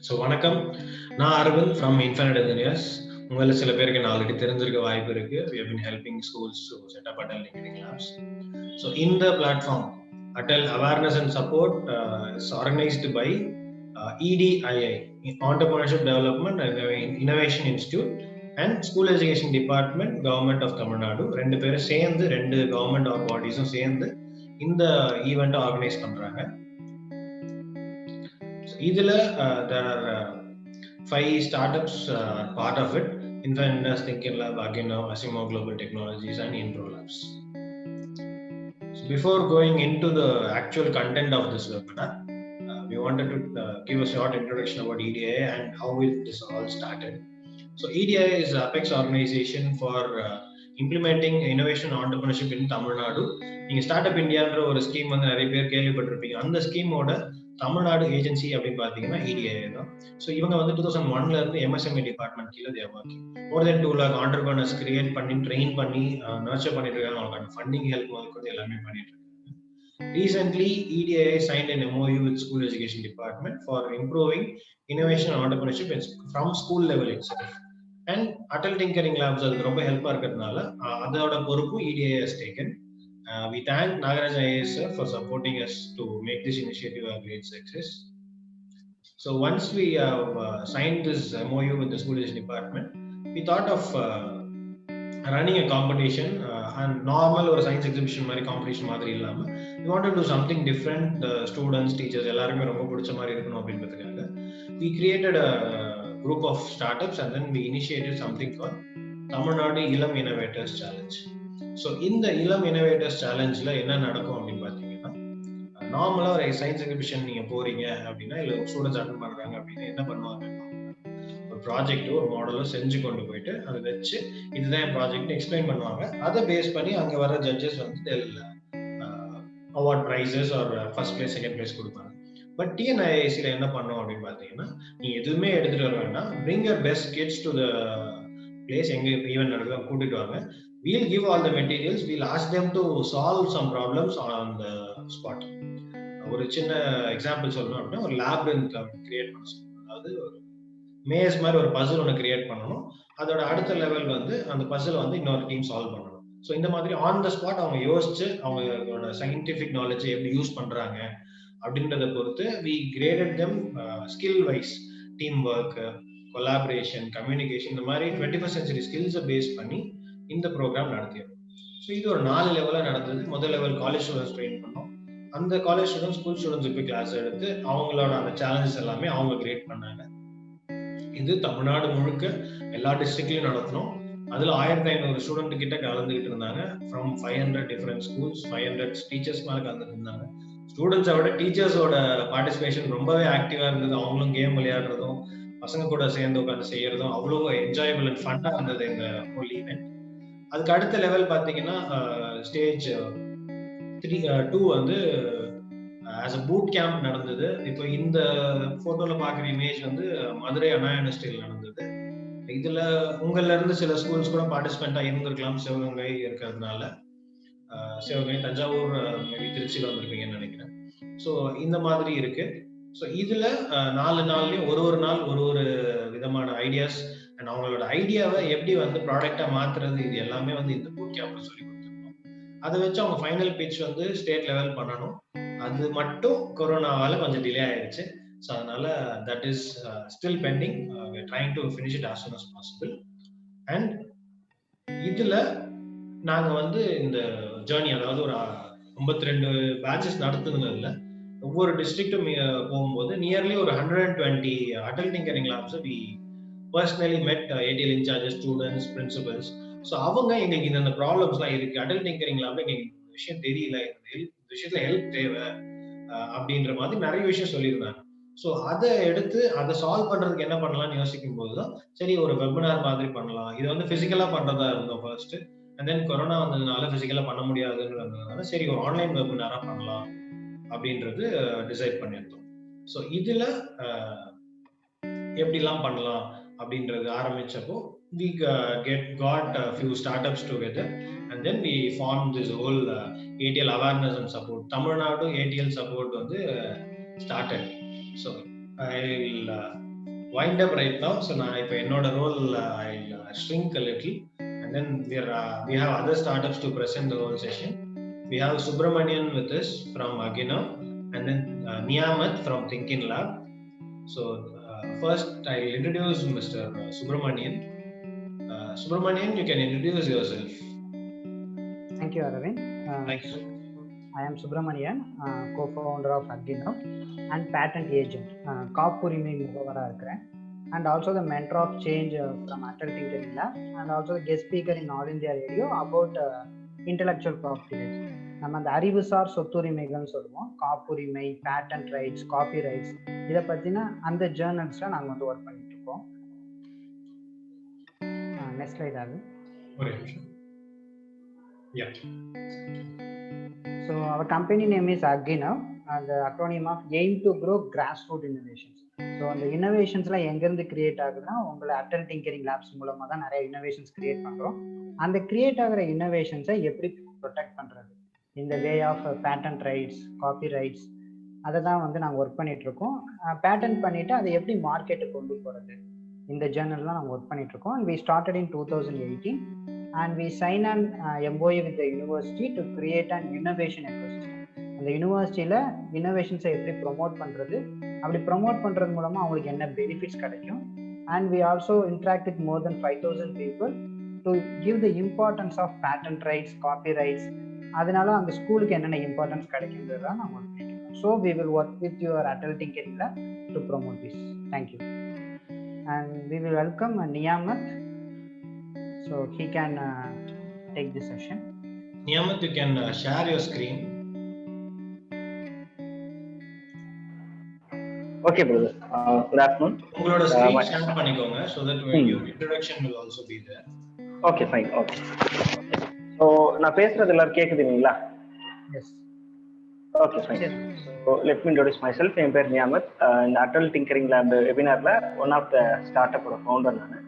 So வணக்கம், நான் Aravind from infinite engineers. உங்களில் சில பேருக்கு நான் ஆல்ரெடி தெரிஞ்சிருக்க வாய்ப்பு இருக்கு. We have been helping schools to set up Atal Tinkering Labs. So in the platform, Atal Awareness and Support is organized by EDII, Entrepreneurship Development and Innovation Institute, and School Education Department, Government of Tamil Nadu. ரெண்டு பேரும் சேர்ந்து, ரெண்டு government பாடிஸும் சேர்ந்து இந்த ஈவெண்ட்டை organise பண்றாங்க. இதுல there are 5 startups part of it: Infinite Thinking Lab, Agino, Asimo Global Technologies, and Intro Labs. So before going into the actual content of this webinar, we wanted to give a short introduction about EDI and how this all started. So EDI is the apex organization for implementing innovation and entrepreneurship in Tamil Nadu. நீங்க startup இந்தியான்ற ஒரு scheme வந்து நிறைய பேர் கேள்விப்பட்டிருப்பீங்க. அந்த ஸ்கீமோட Tamil Nadu agency அப்படின்னு பாத்தீங்கன்னா EDI தான். ஸோ இவங்க வந்து 2001ல இருந்து MSME டிபார்ட்மெண்ட் கீழே தேர் ஒர்க்கிங். மோர் தென் 2 lakh entrepreneurs கிரியேட் பண்ணி ட்ரெயின் பண்ணி நர்ச்சர் பண்ணிட்டு இருக்காங்க. அவங்களுக்கு ஃபண்டிங் ஹெல்ப் வந்து எல்லாமே பண்ணிட்டு இருக்காங்க. Recently, EDI signed an MOU with School Education Department for improving innovation and entrepreneurship from school level itself. And Atal Tinkering Labs அதுக்கு ரொம்ப ஹெல்ப்பா இருக்கிறதுனால அதோட பொறுப்பு EDI has taken. We thank Nagaraj IAS sir for supporting us to make this initiative a great success. So once we have signed this MOU with the School Education Department, we thought of running a competition and normal or science exhibition மாதிரி competition மாதிரி இல்லாம we wanted to do something different. The students, teachers எல்லாருமே ரொம்ப பிடிச்ச மாதிரி இருக்கணும் அப்படின்றதுக்காக we created a group of startups and then we initiated something called Tamil Nadu Ilam Innovators Challenge. So இந்த இளம் இனோவேட்டர்ஸ் சேலஞ்சில் என்ன நடக்கும் அப்படின்னு பார்த்தீங்கன்னா, நார்மலாக ஒரு சயின்ஸ் எக்ஸிபிஷன் நீங்கள் போறீங்க அப்படின்னா, இல்லை ஸ்டூடெண்ட்ஸ் அட்டன் பண்ணுறாங்க அப்படின்னா என்ன பண்ணுவாங்க, ஒரு ப்ராஜெக்டோ ஒரு மாடலோ செஞ்சு கொண்டு போயிட்டு அதை வச்சு இதுதான் என் ப்ராஜெக்ட் எக்ஸ்பிளைன் பண்ணுவாங்க. அதை பேஸ் பண்ணி அங்கே வர ஜட்ஜஸ் வந்து அவார்ட் ப்ரைஸஸ் ஒரு ஃபர்ஸ்ட் பிளேஸ் செகண்ட் பிளேஸ் கொடுப்பாங்க. பட் TNIIC என்ன பண்ணோம் அப்படின்னு பார்த்தீங்கன்னா, நீ எதுவுமே எடுத்துட்டு வர வேண்டாம், bring your best kids to the place, எங்க ஈவென்ட் நடக்குது கூட்டிட்டு வாங்க. We'll give all the materials. We'll ask them to solve some problems on the spot. ஒரு சின்ன எக்ஸாம்பிள் சொல்லணும் அப்படின்னா, ஒரு லேபிரிந்த் கிரியேட் பண்ண சொல்லணும். அதாவது ஒரு மேஸ் மாதிரி ஒரு பசில் ஒன்று கிரியேட் பண்ணணும். அதோட அடுத்த லெவல் வந்து அந்த பசில் வந்து இன்னொரு டீம் சால்வ் பண்ணணும். ஸோ இந்த மாதிரி ஆன் த ஸ்பாட் அவங்க யோசிச்சு அவங்களோட சயின்டிஃபிக் நாலேஜை எப்படி யூஸ் பண்றாங்க அப்படின்றத பொறுத்து we graded them skill wise, team work, collaboration, communication, இந்த மாதிரி 21st century ஸ்கில்ஸை பேஸ் பண்ணி இந்த ப்ரோக்ராம் நடத்திடும். ஸோ இது ஒரு 4 லெவலாக நடந்தது. முதல் லெவல் காலேஜ் ஸ்டூடெண்ட்ஸ் ட்ரெயின் பண்ணோம். அந்த காலேஜ் ஸ்டூடெண்ட்ஸ் ஸ்கூல் ஸ்டூடெண்ட்ஸ் போய் கிளாஸ் எடுத்து அவங்களோட அந்த சேலஞ்சஸ் எல்லாமே அவங்க கிரியேட் பண்ணாங்க. இது தமிழ்நாடு முழுக்க எல்லா டிஸ்ட்ரிக்ட்லையும் நடத்தணும். அதில் 1500 ஸ்டூடெண்ட் கிட்ட கலந்துகிட்டு இருந்தாங்க. ஃப்ரம் 500 டிஃப்ரெண்ட் ஸ்கூல்ஸ், 500 டீச்சர்ஸ் மேலே கலந்துட்டு இருந்தாங்க. ஸ்டூடெண்ட்ஸை விட டீச்சர்ஸோட பார்ட்டிசிபேஷன் ரொம்பவே ஆக்டிவாக இருந்தது. அவங்களும் கேம் விளையாடுறதும் பசங்க கூட சேர்ந்து உட்காந்து செய்யறதும் அவ்வளோ என்ஜாயபிள் அண்ட் ஃபன்னாக இருந்தது இந்த ஹோல் ஈவெண்ட். அதுக்கு அடுத்த லெவல் பார்த்தீங்கன்னா ஸ்டேஜ் 2 வந்து ஆஸ் அ பூட் கேம்ப் நடந்தது. இப்போ இந்த போட்டோல பார்க்குற இமேஜ் வந்து மதுரை அண்ணா யூனிவர்சிட்டியில் நடந்தது. இதுல உங்கள்ல இருந்து சில ஸ்கூல்ஸ் கூட பார்ட்டிசிபெண்டா இருந்திருக்கலாம். சிவகங்கை இருக்கிறதுனால சிவகங்கை, தஞ்சாவூர், திருச்சியில் வந்திருப்பீங்கன்னு நினைக்கிறேன். ஸோ இந்த மாதிரி இருக்கு. ஸோ இதுல 4 நாள்லயும் ஒரு நாள் ஒரு விதமான ஐடியாஸ் அண்ட் அவங்களோட ஐடியாவை எப்படி வந்து ப்ராடக்டா மாத்துறது, இது எல்லாமே வந்து இந்த பூட் கேம்ப்ல சொல்லி கொடுத்துருக்கோம். அதை வச்சு அவங்க ஃபைனல் பிட்ச் வந்து ஸ்டேட் லெவல் பண்ணணும். அது மட்டும் கொரோனாவால கொஞ்சம் டிலே ஆயிடுச்சு. ஸோ அதனால that is still bending. we are trying to finish it as soon as possible. And இதுல நாங்க வந்து இந்த ஜேர்னி, அதாவது ஒரு 52 பேட்சஸ் நடத்துனதுல ஒவ்வொரு டிஸ்ட்ரிக்டும் போகும்போது நியர்லி ஒரு 120 Atal tinkering labs we personally met ATL in-charges, students, principles. So அவங்க எங்களுக்கு இந்த ப்ராப்ளம்ஸ்லாம் இருக்கு, அடல் டிங்கரிங் லேப்ல எங்களுக்கு இந்த விஷயம் தெரியல, இந்த விஷயத்துல ஹெல்ப் தேவை அப்படின்ற மாதிரி நிறைய விஷயம் சொல்லியிருந்தாங்க. ஸோ அதை எடுத்து அதை சால்வ் பண்றதுக்கு என்ன பண்ணலாம்னு யோசிக்கும் போதுதான் சரி ஒரு வெபினார் மாதிரி பண்ணலாம். இது வந்து பிசிக்கலா பண்றதா இருந்தோம் ஃபர்ஸ்ட். அண்ட் தென் கொரோனா வந்ததுனால பிசிக்கலா பண்ண முடியாதுன்றதுனால சரி ஒரு ஆன்லைன் வெபினாரா பண்ணலாம் அப்படின்றது டிசைட் பண்ணியிருந்தோம். ஸோ இதுல எப்படிலாம் பண்ணலாம் அப்படின்றது ஆரம்பிச்சப்போ we got a few startups together and then we formed this whole ATL awareness and support. Tamil Nadu ATL support வந்து started. So I will wind up right now. So now if என்னோட role I'll shrink a little, and then we have other startups to present the whole session. We have Subramanian with us from Aginav, and then Niyamat from Thinking Lab. So first I'll introduce Mr. Subramanian. Subramanian, you can introduce yourself. Thank you, Arvind. Thank you. I am Subramanian, co-founder of Aginav and patent agent. காப்புரிமை முகவராக இருக்கிறேன், and also the mentor of change from Atal Tinkering Lab, and also the guest speaker in All India Radio about intellectual property rights. நம்ம அந்த அறிவுசார் சொத்துரிமைகள்னு சொல்லுவோம், காப்புரிமை, patent rights, copy rights, இதை பற்றின அந்த ஜேர்னல்ஸ்ல நாங்கள் வந்து ஒர்க் பண்ணிட்டு இருக்கோம். நெக்ஸ்ட் ஸ்லைட் ஆகுது. So our company name is Aginav, the acronym of Aim to Grow Grassroots Innovations. So அந்த இனோவேஷன்ஸ்லாம் எங்கேருந்து கிரியேட் ஆகுதுன்னா, உங்களை அட்டல் டிங்கரிங் லேப்ஸ் மூலமாக தான் நிறைய இனோவேஷன்ஸ் கிரியேட் பண்ணுறோம். அந்த கிரியேட் ஆகிற இனோவேஷன்ஸை எப்படி ப்ரொடெக்ட் பண்ணுறது, இந்த way of patent rights, copyrights, அதை தான் வந்து நாங்கள் ஒர்க் பண்ணிகிட்ருக்கோம். பேட்டன்ட் பண்ணிவிட்டு அதை எப்படி மார்க்கெட்டுக்கு கொண்டு போகிறது, இந்த ஜேர்னல்லாம் நாங்கள் ஒர்க் பண்ணிகிட்ருக்கோம். And we started in 2018 and we sign an MOU with the university to create an innovation ecosystem. அந்த யூனிவர்சிட்டியில் இனோவேஷன்ஸை எப்படி ப்ரொமோட் பண்ணுறது, அப்படி ப்ரொமோட் பண்ணுறது மூலமாக அவங்களுக்கு என்ன பெனிஃபிட்ஸ் கிடைக்கும். And we also interact with more than 5,000 people to give the importance of patent rights, copy rights. அதனால அந்த ஸ்கூலுக்கு என்னென்ன இம்பார்ட்டன்ஸ் கிடைக்குன்றது தான் நம்ம ஒர்க் பண்ணிக்கிறோம். So we will work with your Atal Tinkering Lab to promote this. Thank you. And we will welcome Niyamat. So he can take this session. Niyamat, you can share your screen. Okay, brother. Good afternoon. உங்களோட screen share பண்ணிக்கோங்க, so that your introduction will also be there. Okay, fine. Okay. So நான் பேசுறது எல்லாரும் கேக்குதுங்களா? Yes. Okay, fine. So let me introduce myself. என் பேர் நியாமத். இந்த Atal Tinkering Lab வெபினார்ல one of the startup founder நான்.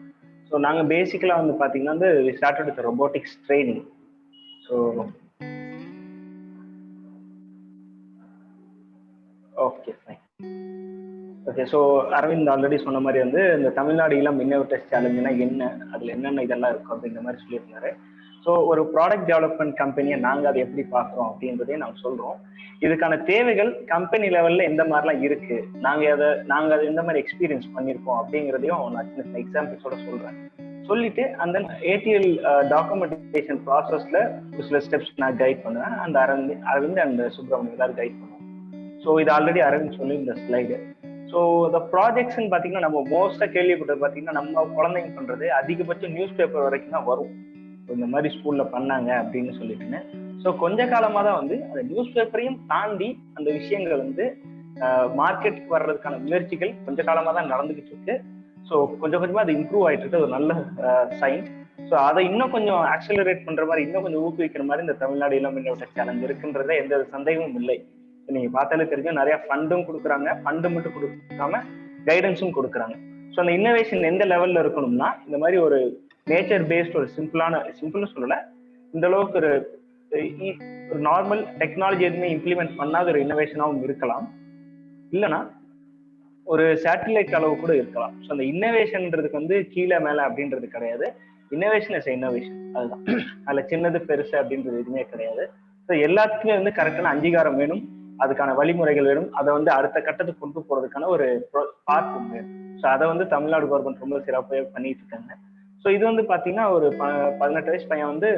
So நாங்கள் பேசிக்கலாக வந்து பார்த்தீங்கன்னா வந்து we started with robotics training. So okay fine. Okay, so Aravind already சொன்ன மாதிரி வந்து இந்த தமிழ்நாடு இளம் இன்னோவேட்டர்ஸ் சேலஞ்சுனா என்ன, அதில் என்னென்ன இதெல்லாம் இருக்கும் அப்படிங்கிற மாதிரி சொல்லியிருந்தாரு. ஸோ ஒரு ப்ராடக்ட் டெவலப்மெண்ட் கம்பெனியை நாங்கள் அதை எப்படி பார்க்குறோம் அப்படின்றதையும் நாங்கள் சொல்கிறோம். இதுக்கான தேவைகள் கம்பெனி லெவலில் எந்த மாதிரிலாம் இருக்குது, நாங்கள் அதை எந்த மாதிரி எக்ஸ்பீரியன்ஸ் பண்ணியிருக்கோம் அப்படிங்கிறதையும் நான் சின்ன எக்ஸாம்பிள்ஸோட சொல்கிறேன். சொல்லிட்டு அந்த ஏடிஎல் டாக்குமெண்டேஷன் ப்ராசஸில் ஒரு சில ஸ்டெப்ஸ் நான் கைட் பண்ணுவேன். அந்த அரவிந்த் அண்ட் சுப்ரமணியம் எல்லாரும் கைட் பண்ணுவோம். ஸோ இது ஆல்ரெடி அரவிந்த் சொல்லி இந்த ஸ்லைடு. ஸோ இந்த ப்ராஜெக்ட்ஸ்ன்னு பார்த்தீங்கன்னா நம்ம மோஸ்ட்டாக கேள்விப்பட்டது பார்த்தீங்கன்னா நம்ம குழந்தைங்க பண்ணுறது அதிகபட்சம் நியூஸ் பேப்பர் வரைக்கும் தான் வரும், இந்த மாதிரி ஸ்கூலில் பண்ணாங்க அப்படின்னு சொல்லிட்டுன்னு. ஸோ கொஞ்ச காலமாக தான் வந்து அந்த நியூஸ் பேப்பரையும் தாண்டி அந்த விஷயங்கள் வந்து மார்க்கெட்டுக்கு வர்றதுக்கான முயற்சிகள் கொஞ்ச காலமாக தான் நடந்துகிட்டு இருக்கு. ஸோ கொஞ்சம் கொஞ்சமாக அது இம்ப்ரூவ் ஆகிட்டு இருக்கு, ஒரு நல்ல சைன். ஸோ அதை இன்னும் கொஞ்சம் ஆக்சலரேட் பண்ணுற மாதிரி, இன்னும் கொஞ்சம் ஊக்குவிக்கிற மாதிரி இந்த தமிழ்நாடு இளம் இன்னோவேட்டர் சேலஞ்ச் இருக்குன்றத எந்த சந்தேகமும் இல்லை. நீங்க பார்த்தாலே தெரியும், நிறைய ஃபண்டும் கொடுக்குறாங்க, ஃபண்டு மட்டும் கொடுக்காம கைடன்ஸும் கொடுக்குறாங்க. ஸோ அந்த இன்னோவேஷன் எந்த லெவல்ல இருக்கணும்னா, இந்த மாதிரி ஒரு நேச்சர் பேஸ்ட் ஒரு சிம்பிள்னு சொல்லலை, இந்த அளவுக்கு ஒரு நார்மல் டெக்னாலஜி எதுவுமே இம்ப்ளிமெண்ட் பண்ணாத ஒரு இன்னோவேஷனாகவும் இருக்கலாம், இல்லைன்னா ஒரு சேட்டலைட் அளவு கூட இருக்கலாம். ஸோ அந்த இன்னோவேஷன்ன்றதுக்கு வந்து கீழே மேலே அப்படின்றது கிடையாது. இன்னோவேஷன் இஸ் இன்னோவேஷன், அதுதான். அதில் சின்னது பெருசு அப்படின்றது எதுவுமே கிடையாது. ஸோ எல்லாத்துக்குமே வந்து கரெக்டான அங்கீகாரம் வேணும், அதுக்கான வழிமுறைகள் வேணும், அதை வந்து அடுத்த கட்டத்துக்கு கொண்டு போறதுக்கான ஒரு பாத் வேணும். ஸோ அதை வந்து தமிழ்நாடு கவர்மெண்ட் ரொம்ப சிறப்பாக பண்ணிட்டு இருக்காங்க. ஸோ இது வந்து பார்த்தீங்கன்னா ஒரு 18 வயசு பையன் வந்து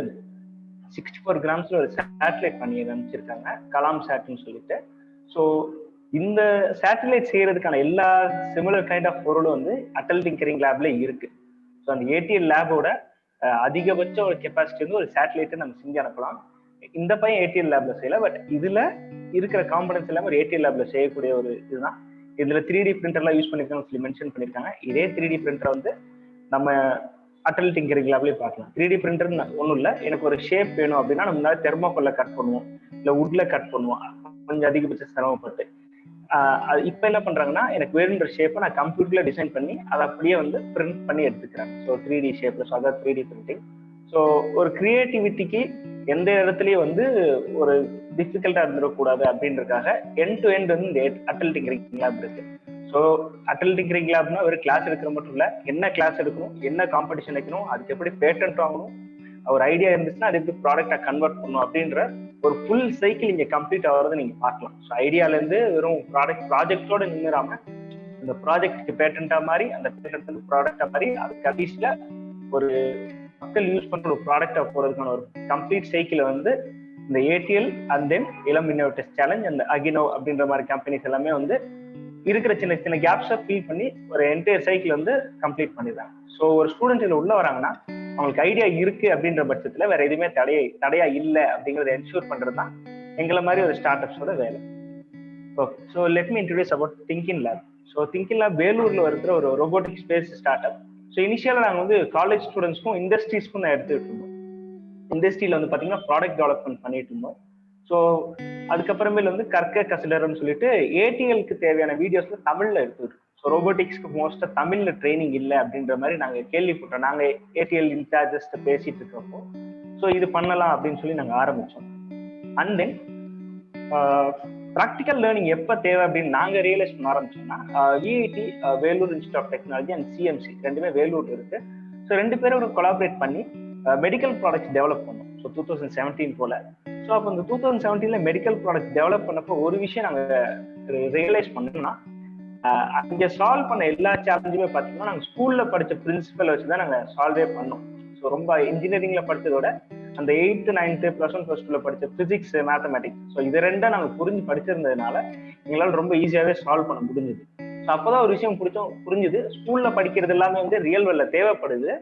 64 கிராம்ஸ்ல ஒரு சேட்டலைட் பண்ணி அனுப்பிச்சிருக்காங்க, கலாம் சேட்னு சொல்லிட்டு. ஸோ இந்த சேட்டலைட் செய்யறதுக்கான எல்லா சிமிலர் கைண்ட் ஆஃப் பொருளும் வந்து அட்டல் டிங்கரிங் லேப்ல இருக்கு. ஸோ அந்த ஏடிஎல் லேபோட அதிகபட்ச ஒரு கெப்பாசிட்டி வந்து ஒரு சேட்டலைட்டை நம்ம செஞ்சு அனுப்பலாம். இந்த பையன் ஏடிஎல் லேப்ல செய்யல, பட் இதுல இருக்கிற காம்பனன்ஸ் எல்லாமே ஒரு ஏடிஎல் லேப்ல செய்யக்கூடிய ஒரு இதுதான். இதுல 3D பிரிண்டர்லாம் யூஸ் பண்ணிருக்காங்க சொல்லி மென்ஷன் பண்ணிருக்காங்க. இதே 3D பிரிண்டரை வந்து நம்ம அட்டல் டிங்கரிங் லேப்லயே பார்க்கலாம். 3D பிரிண்டர் ஒன்றும் இல்லை, எனக்கு ஒரு ஷேப் வேணும் அப்படின்னா நம்ம தெர்மோகோல்ல கட் பண்ணுவோம், இல்லை வுட்ல கட் பண்ணுவோம், கொஞ்சம் அதிகபட்ச சிரமப்பட்டு. இப்ப என்ன பண்றாங்கன்னா, எனக்கு வேணுன்ற ஷேப்பை நான் கம்ப்யூட்டர்ல டிசைன் பண்ணி அதை அப்படியே வந்து பிரிண்ட் பண்ணி எடுத்துக்கிறேன். ஸோ 3D ஷேப்ல, ஸோ அதான் 3D பிரிண்டிங். ஸோ ஒரு கிரியேட்டிவிட்டிக்கு எந்த இடத்துலயும் வந்து ஒரு டிஃபிகல்ட்டா இருந்துடக்கூடாது அப்படின்றதுக்காக எண்ட் டு எண்ட் வந்து இந்த அட்டல் டிங்கரிங் லேப் இருக்கு. ஸோ ஸோ அட்டல் டிங்கரிங் லேப்னா ஒரு கிளாஸ் எடுக்கிற மட்டும் இல்லை, என்ன கிளாஸ் எடுக்கணும், என்ன காம்படிஷன் வைக்கணும், அதுக்கு எப்படி பேட்டன்ட் வாங்கணும், ஒரு ஐடியா இருந்துச்சுன்னா அது எப்படி ப்ராடக்டை கன்வெர்ட் பண்ணணும் அப்படின்ற ஒரு ஃபுல் சைக்கிள் இங்கே கம்ப்ளீட் ஆகிறத நீங்கள் பார்க்கலாம். ஸோ ஐடியாலேருந்து வெறும் ப்ராஜெக்டோட நின்றுடாம இந்த ப்ராஜெக்ட் பேட்டன்டா மாதிரி, அந்த பேட்டன்ட் ப்ராடக்டா மாதிரி, அது கடைசியில் ஒரு மக்கள் யூஸ் பண்ற ஒரு ப்ராடக்டா போறதுக்கான ஒரு கம்ப்ளீட் சைக்கிள் வந்து இந்த ஏடிஎல் அண்ட் தென் இளம் இன்னோவேட்டர்ஸ் சேலஞ்ச் அந்த அகினோ அப்படின்ற மாதிரி கம்பெனிஸ் எல்லாமே வந்து இருக்கிற சின்ன சின்ன கேப்ஸை ஃபில் பண்ணி ஒரு என்டையர் சைக்கிள் வந்து கம்ப்ளீட் பண்ணிடுறாங்க. ஸோ ஒரு ஸ்டூடெண்ட் இதில் உள்ள வராங்கன்னா அவங்களுக்கு ஐடியா இருக்கு அப்படின்ற பட்சத்தில் வேற எதுவுமே தடையா இல்லை அப்படிங்கிறத என்ஷூர் பண்றது தான் எங்களை மாதிரி ஒரு ஸ்டார்ட் அப்ஸோட வேலை. Okay, so let me introduce about Thinkin Lab. So Thinkin Lab வேலூர்ல இருக்கிற ஒரு robotic space startup. So இனிஷியலாக நாங்கள் வந்து காலேஜ் ஸ்டூடெண்ட்ஸ்க்கும் இண்டஸ்ட்ரீஸ்க்கும் நான் எடுத்துக்கிட்டு இருந்தோம். இண்டஸ்ட்ரியில் வந்து பார்த்தீங்கன்னா ப்ராடக்ட் டெவலப்மெண்ட் பண்ணிட்டு இருந்தோம். ஸோ அதுக்கப்புறமேல வந்து கற்க கசிலர்னு சொல்லிட்டு ஏடிஎல்க்கு தேவையான வீடியோஸ்ல தமிழ்ல எடுத்துக்கிட்டோம். ஸோ ரோபோட்டிக்ஸ்க்கு மோஸ்ட்டாக தமிழ்ல ட்ரைனிங் இல்லை அப்படின்ற மாதிரி நாங்கள் கேள்விப்பட்டோம். நாங்கள் ஏடிஎல் இன்சார்ஜஸ்ட் பேசிட்டு இருக்கிறப்போ ஸோ இது பண்ணலாம் அப்படின்னு சொல்லி நாங்கள் ஆரம்பித்தோம். அண்ட் தென் ப்ராக்டிக்கல் லேர்னிங் எப்போ தேவை அப்படின்னு நாங்கள் ரியலைஸ் பண்ண ஆரம்பிச்சோம்னா VIT Vellore institute of technology and CMC ரெண்டுமே வேலூர் இருக்கு. ஸோ ரெண்டு பேரோட கொலாபரேட் பண்ணி மெடிக்கல் ப்ராடக்ட்ஸ் டெவலப் பண்ணோம். ஸோ 2017 போல. ஸோ அப்போ இந்த 2017 மெடிக்கல் ப்ராடக்ட் டெவலப் பண்ணப்போ ஒரு விஷயம் நாங்கள் ரியலைஸ் பண்ணோம்னா அங்கே சால்வ் பண்ண எல்லா சேலஞ்சுமே பார்த்தீங்கன்னா நாங்கள் ஸ்கூலில் படித்த பிரின்சிபல் வச்சு தான் நாங்கள் சால்வே பண்ணோம். ஸோ ரொம்ப இன்ஜினியரிங்ல படித்ததோட அந்த 8th 9th +1 +2 படித்த பிசிக்ஸ் மேத்தமெட்டிக்ஸ் ஸோ இது ரெண்டும் நாங்கள் புரிஞ்சு படிச்சிருந்ததுனால எங்களால் ரொம்ப ஈஸியாகவே சால்வ் பண்ண முடிஞ்சுது. ஸோ அப்போதான் ஒரு விஷயம் புரிஞ்சுது, ஸ்கூல்ல படிக்கிறது எல்லாமே வந்து ரியல் வேர்ல்ட்ல தேவைப்படுது,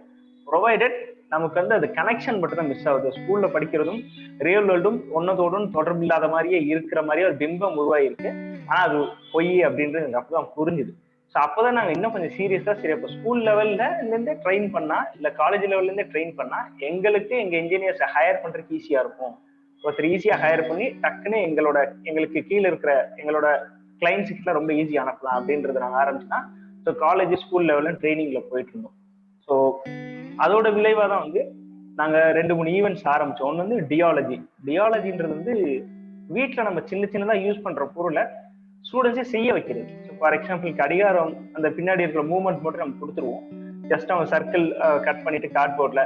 ப்ரொவைடட் நமக்கு வந்து அது கனெக்ஷன் மட்டும் தான் மிஸ் ஆகுது. ஸ்கூல்ல படிக்கிறதும் ரியல் வேர்ல்டும் ஒன்னதோடும் தொடர்பு இல்லாத மாதிரியே இருக்கிற மாதிரியே ஒரு பிம்பம் உருவாயிருக்கு. ஆனா அது பொய் அப்படின்றது எனக்கு அப்பதான் புரிஞ்சுது. ஸோ அப்போதான் நாங்கள் இன்னும் கொஞ்சம் சீரியஸா சரி அப்போ ஸ்கூல் லெவல்ல இருந்தே ட்ரெயின் பண்ணா இல்ல காலேஜ் லெவல்ல இருந்தே ட்ரெயின் பண்ணா எங்களுக்கு எங்க இன்ஜினியர்ஸை ஹையர் பண்றதுக்கு ஈஸியா இருக்கும். ஒருத்தர் ஈஸியா ஹையர் பண்ணி டக்குன்னு எங்களுக்கு கீழே இருக்கிற எங்களோட கிளைண்ட்ஸ் கிட்ட ரொம்ப ஈஸியா அனுப்பலாம் அப்படின்றத நாங்கள் ஆரம்பிச்சுன்னா ஸோ காலேஜ் ஸ்கூல் லெவல்ல ட்ரைனிங்ல போயிட்டு இருந்தோம். ஸோ அதோட விளைவாக தான் வந்து நாங்கள் 2-3 ஈவெண்ட்ஸ் ஆரம்பிச்சோம். ஒன்று வந்து டியாலஜின்றது வந்து வீட்டில் நம்ம சின்ன சின்னதாக யூஸ் பண்ற பொருளை ஸ்டூடெண்ட்ஸே செய்ய வைக்கிறது. ஸோ ஃபார் எக்ஸாம்பிள் கடிகாரம் அந்த பின்னாடி இருக்கிற மூவ்மெண்ட் மட்டும் நம்ம கொடுத்துருவோம். ஜஸ்ட் அவங்க சர்க்கிள் கட் பண்ணிட்டு கார்ட்போர்ட்ல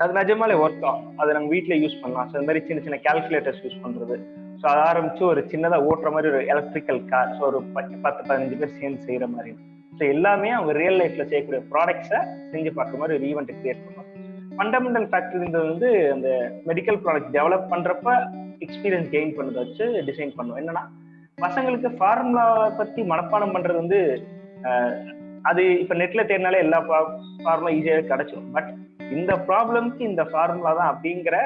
அது நிஜமாலே ஒர்க் ஆகும், அதை நம்ம வீட்டில் யூஸ் பண்ணலாம். ஸோ இந்த மாதிரி சின்ன சின்ன கால்குலேட்டர்ஸ் யூஸ் பண்றது. ஸோ அதை ஆரம்பிச்சு ஒரு சின்னதாக ஓட்டுற மாதிரி ஒரு எலக்ட்ரிக்கல் கார், ஸோ ஒரு 10-15 பேர் சேர்ந்து செய்யற மாதிரி. ஸோ எல்லாமே அவங்க ரியல் லைஃப்ல செய்யக்கூடிய ப்ராடக்ட்ஸை செஞ்சு பார்க்குற மாதிரி ஒரு ஈவெண்ட் கிரியேட் பண்ணுவோம். ஃபண்டமெண்டல் ஃபேக்டர்ன்றது வந்து அந்த மெடிக்கல் ப்ராடக்ட் டெவலப் பண்றப்ப எக்ஸ்பீரியன்ஸ் கெயின் பண்ணதை வச்சு டிசைன் பண்ணுவோம். என்னன்னா பசங்களுக்கு ஃபார்முலா பத்தி மனப்பாடம் பண்றது வந்து அது இப்ப நெட்ல தேடினாலே எல்லா ஃபார்முலா ஈஸியாகவே கிடைச்சிடும். பட் இந்த ப்ராப்ளம்க்கு இந்த ஃபார்முலா தான் அப்படிங்கிற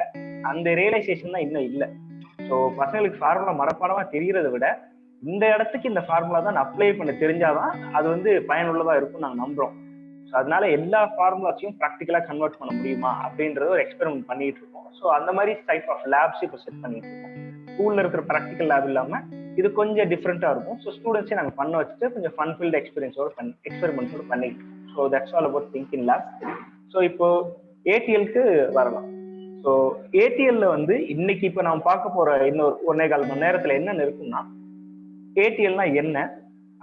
அந்த ரியலைசேஷன் தான் இன்னும் இல்லை. ஸோ பசங்களுக்கு ஃபார்முலா மனப்பாடமா தெரியறதை விட இந்த இடத்துக்கு இந்த ஃபார்முலா தான் அப்ளை பண்ண தெரிஞ்சாதான் அது வந்து பயனுள்ளதா இருக்கும் நாங்கள் நம்புறோம். ஸோ அதனால எல்லா ஃபார்முலாஸையும் ப்ராக்டிக்கலா கன்வெர்ட் பண்ண முடியுமா அப்படின்றத ஒரு எக்ஸ்பெரிமெண்ட் பண்ணிட்டு இருக்கோம். ஸோ அந்த மாதிரி டைப் ஆஃப் லேப்ஸ் இப்போ செட் பண்ணிட்டு இருக்கோம். ஸ்கூல்ல இருக்கிற ப்ராக்டிக்கல் லேப் இல்லாம இது கொஞ்சம் டிஃப்ரெண்டா இருக்கும். ஸோ ஸ்டூடெண்ட்ஸே நாங்கள் பண்ண வச்சுட்டு கொஞ்சம் ஃபன் ஃபீல்டு எக்ஸ்பீரியன்ஸோட எக்ஸ்பெரிமெண்ட்ஸோட பண்ணிட்டு இருக்கோம். So that's all about Thinkin Lab. So இப்போ ஏடிஎல்க்கு வரலாம். ஸோ ஏடிஎல்ல வந்து இன்னைக்கு இப்போ நம்ம பார்க்க போற இன்னொரு 1.25 மணி நேரத்துல என்னென்ன இருக்குன்னா ஏடிஎல்னா என்ன,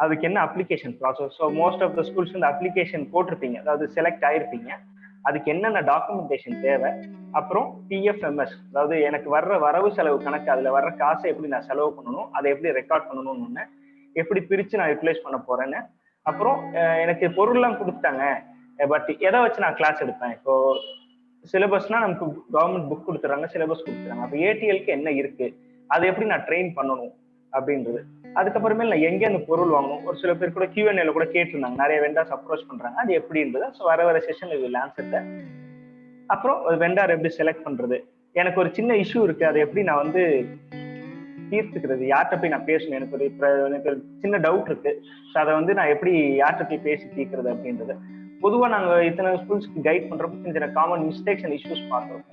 அதுக்கு என்ன application process. So most of the schools வந்து அப்ளிகேஷன் போட்டிருப்பீங்க, அதாவது செலக்ட் ஆயிருப்பீங்க, அதுக்கு என்னென்ன டாக்குமெண்டேஷன் தேவை, அப்புறம் பிஎஃப்எம்எஸ் அதாவது எனக்கு வர்ற வரவு செலவு கணக்கு, அதுல வர்ற காசை எப்படி நான் செலவு பண்ணணும், அதை எப்படி ரெக்கார்ட் பண்ணணும்னு, எப்படி பிரிச்சு நான் யூட்டிலைஸ் பண்ண போறேன்னு, அப்புறம் எனக்கு பொருள்லாம் கொடுத்தாங்க பட் எதை வச்சு நான் கிளாஸ் எடுப்பேன். இப்போ சிலபஸ்னா நமக்கு கவர்மெண்ட் புக் கொடுத்துறாங்க, சிலபஸ் கொடுத்துறாங்க, அப்போ ஏடிஎல்க்கு என்ன இருக்கு, அதை எப்படி நான் ட்ரெயின் பண்ணணும் அப்படின்றது. அதுக்கப்புறமே நான் எங்கே அந்த பொருள் வாங்கணும், ஒரு சில பேர் கூட Q&A கூட கேட்டிருந்தாங்க, நிறைய வெண்டார்ஸ் அப்ரோச் பண்றாங்க, அது எப்படின்றது. ஸோ வர செஷன் இது ஆன்சர். அப்புறம் வெண்டார் எப்படி செலக்ட் பண்றது, எனக்கு ஒரு சின்ன இஷ்யூ இருக்கு, அதை எப்படி நான் வந்து தீர்த்துக்கிறது, யார்கிட்ட போய் நான் பேசணும், எனக்கு ஒரு சின்ன டவுட் இருக்கு, ஸோ அதை வந்து நான் எப்படி யார்கிட்ட போய் பேசி தீர்க்கிறது அப்படின்றது. பொதுவாக நாங்கள் இத்தனை ஸ்கூல்ஸ்க்கு கைட் பண்றப்போ சின்ன சின்ன காமன் மிஸ்டேக்ஸ் அண்ட் இஷ்யூஸ் பார்க்குறோம்.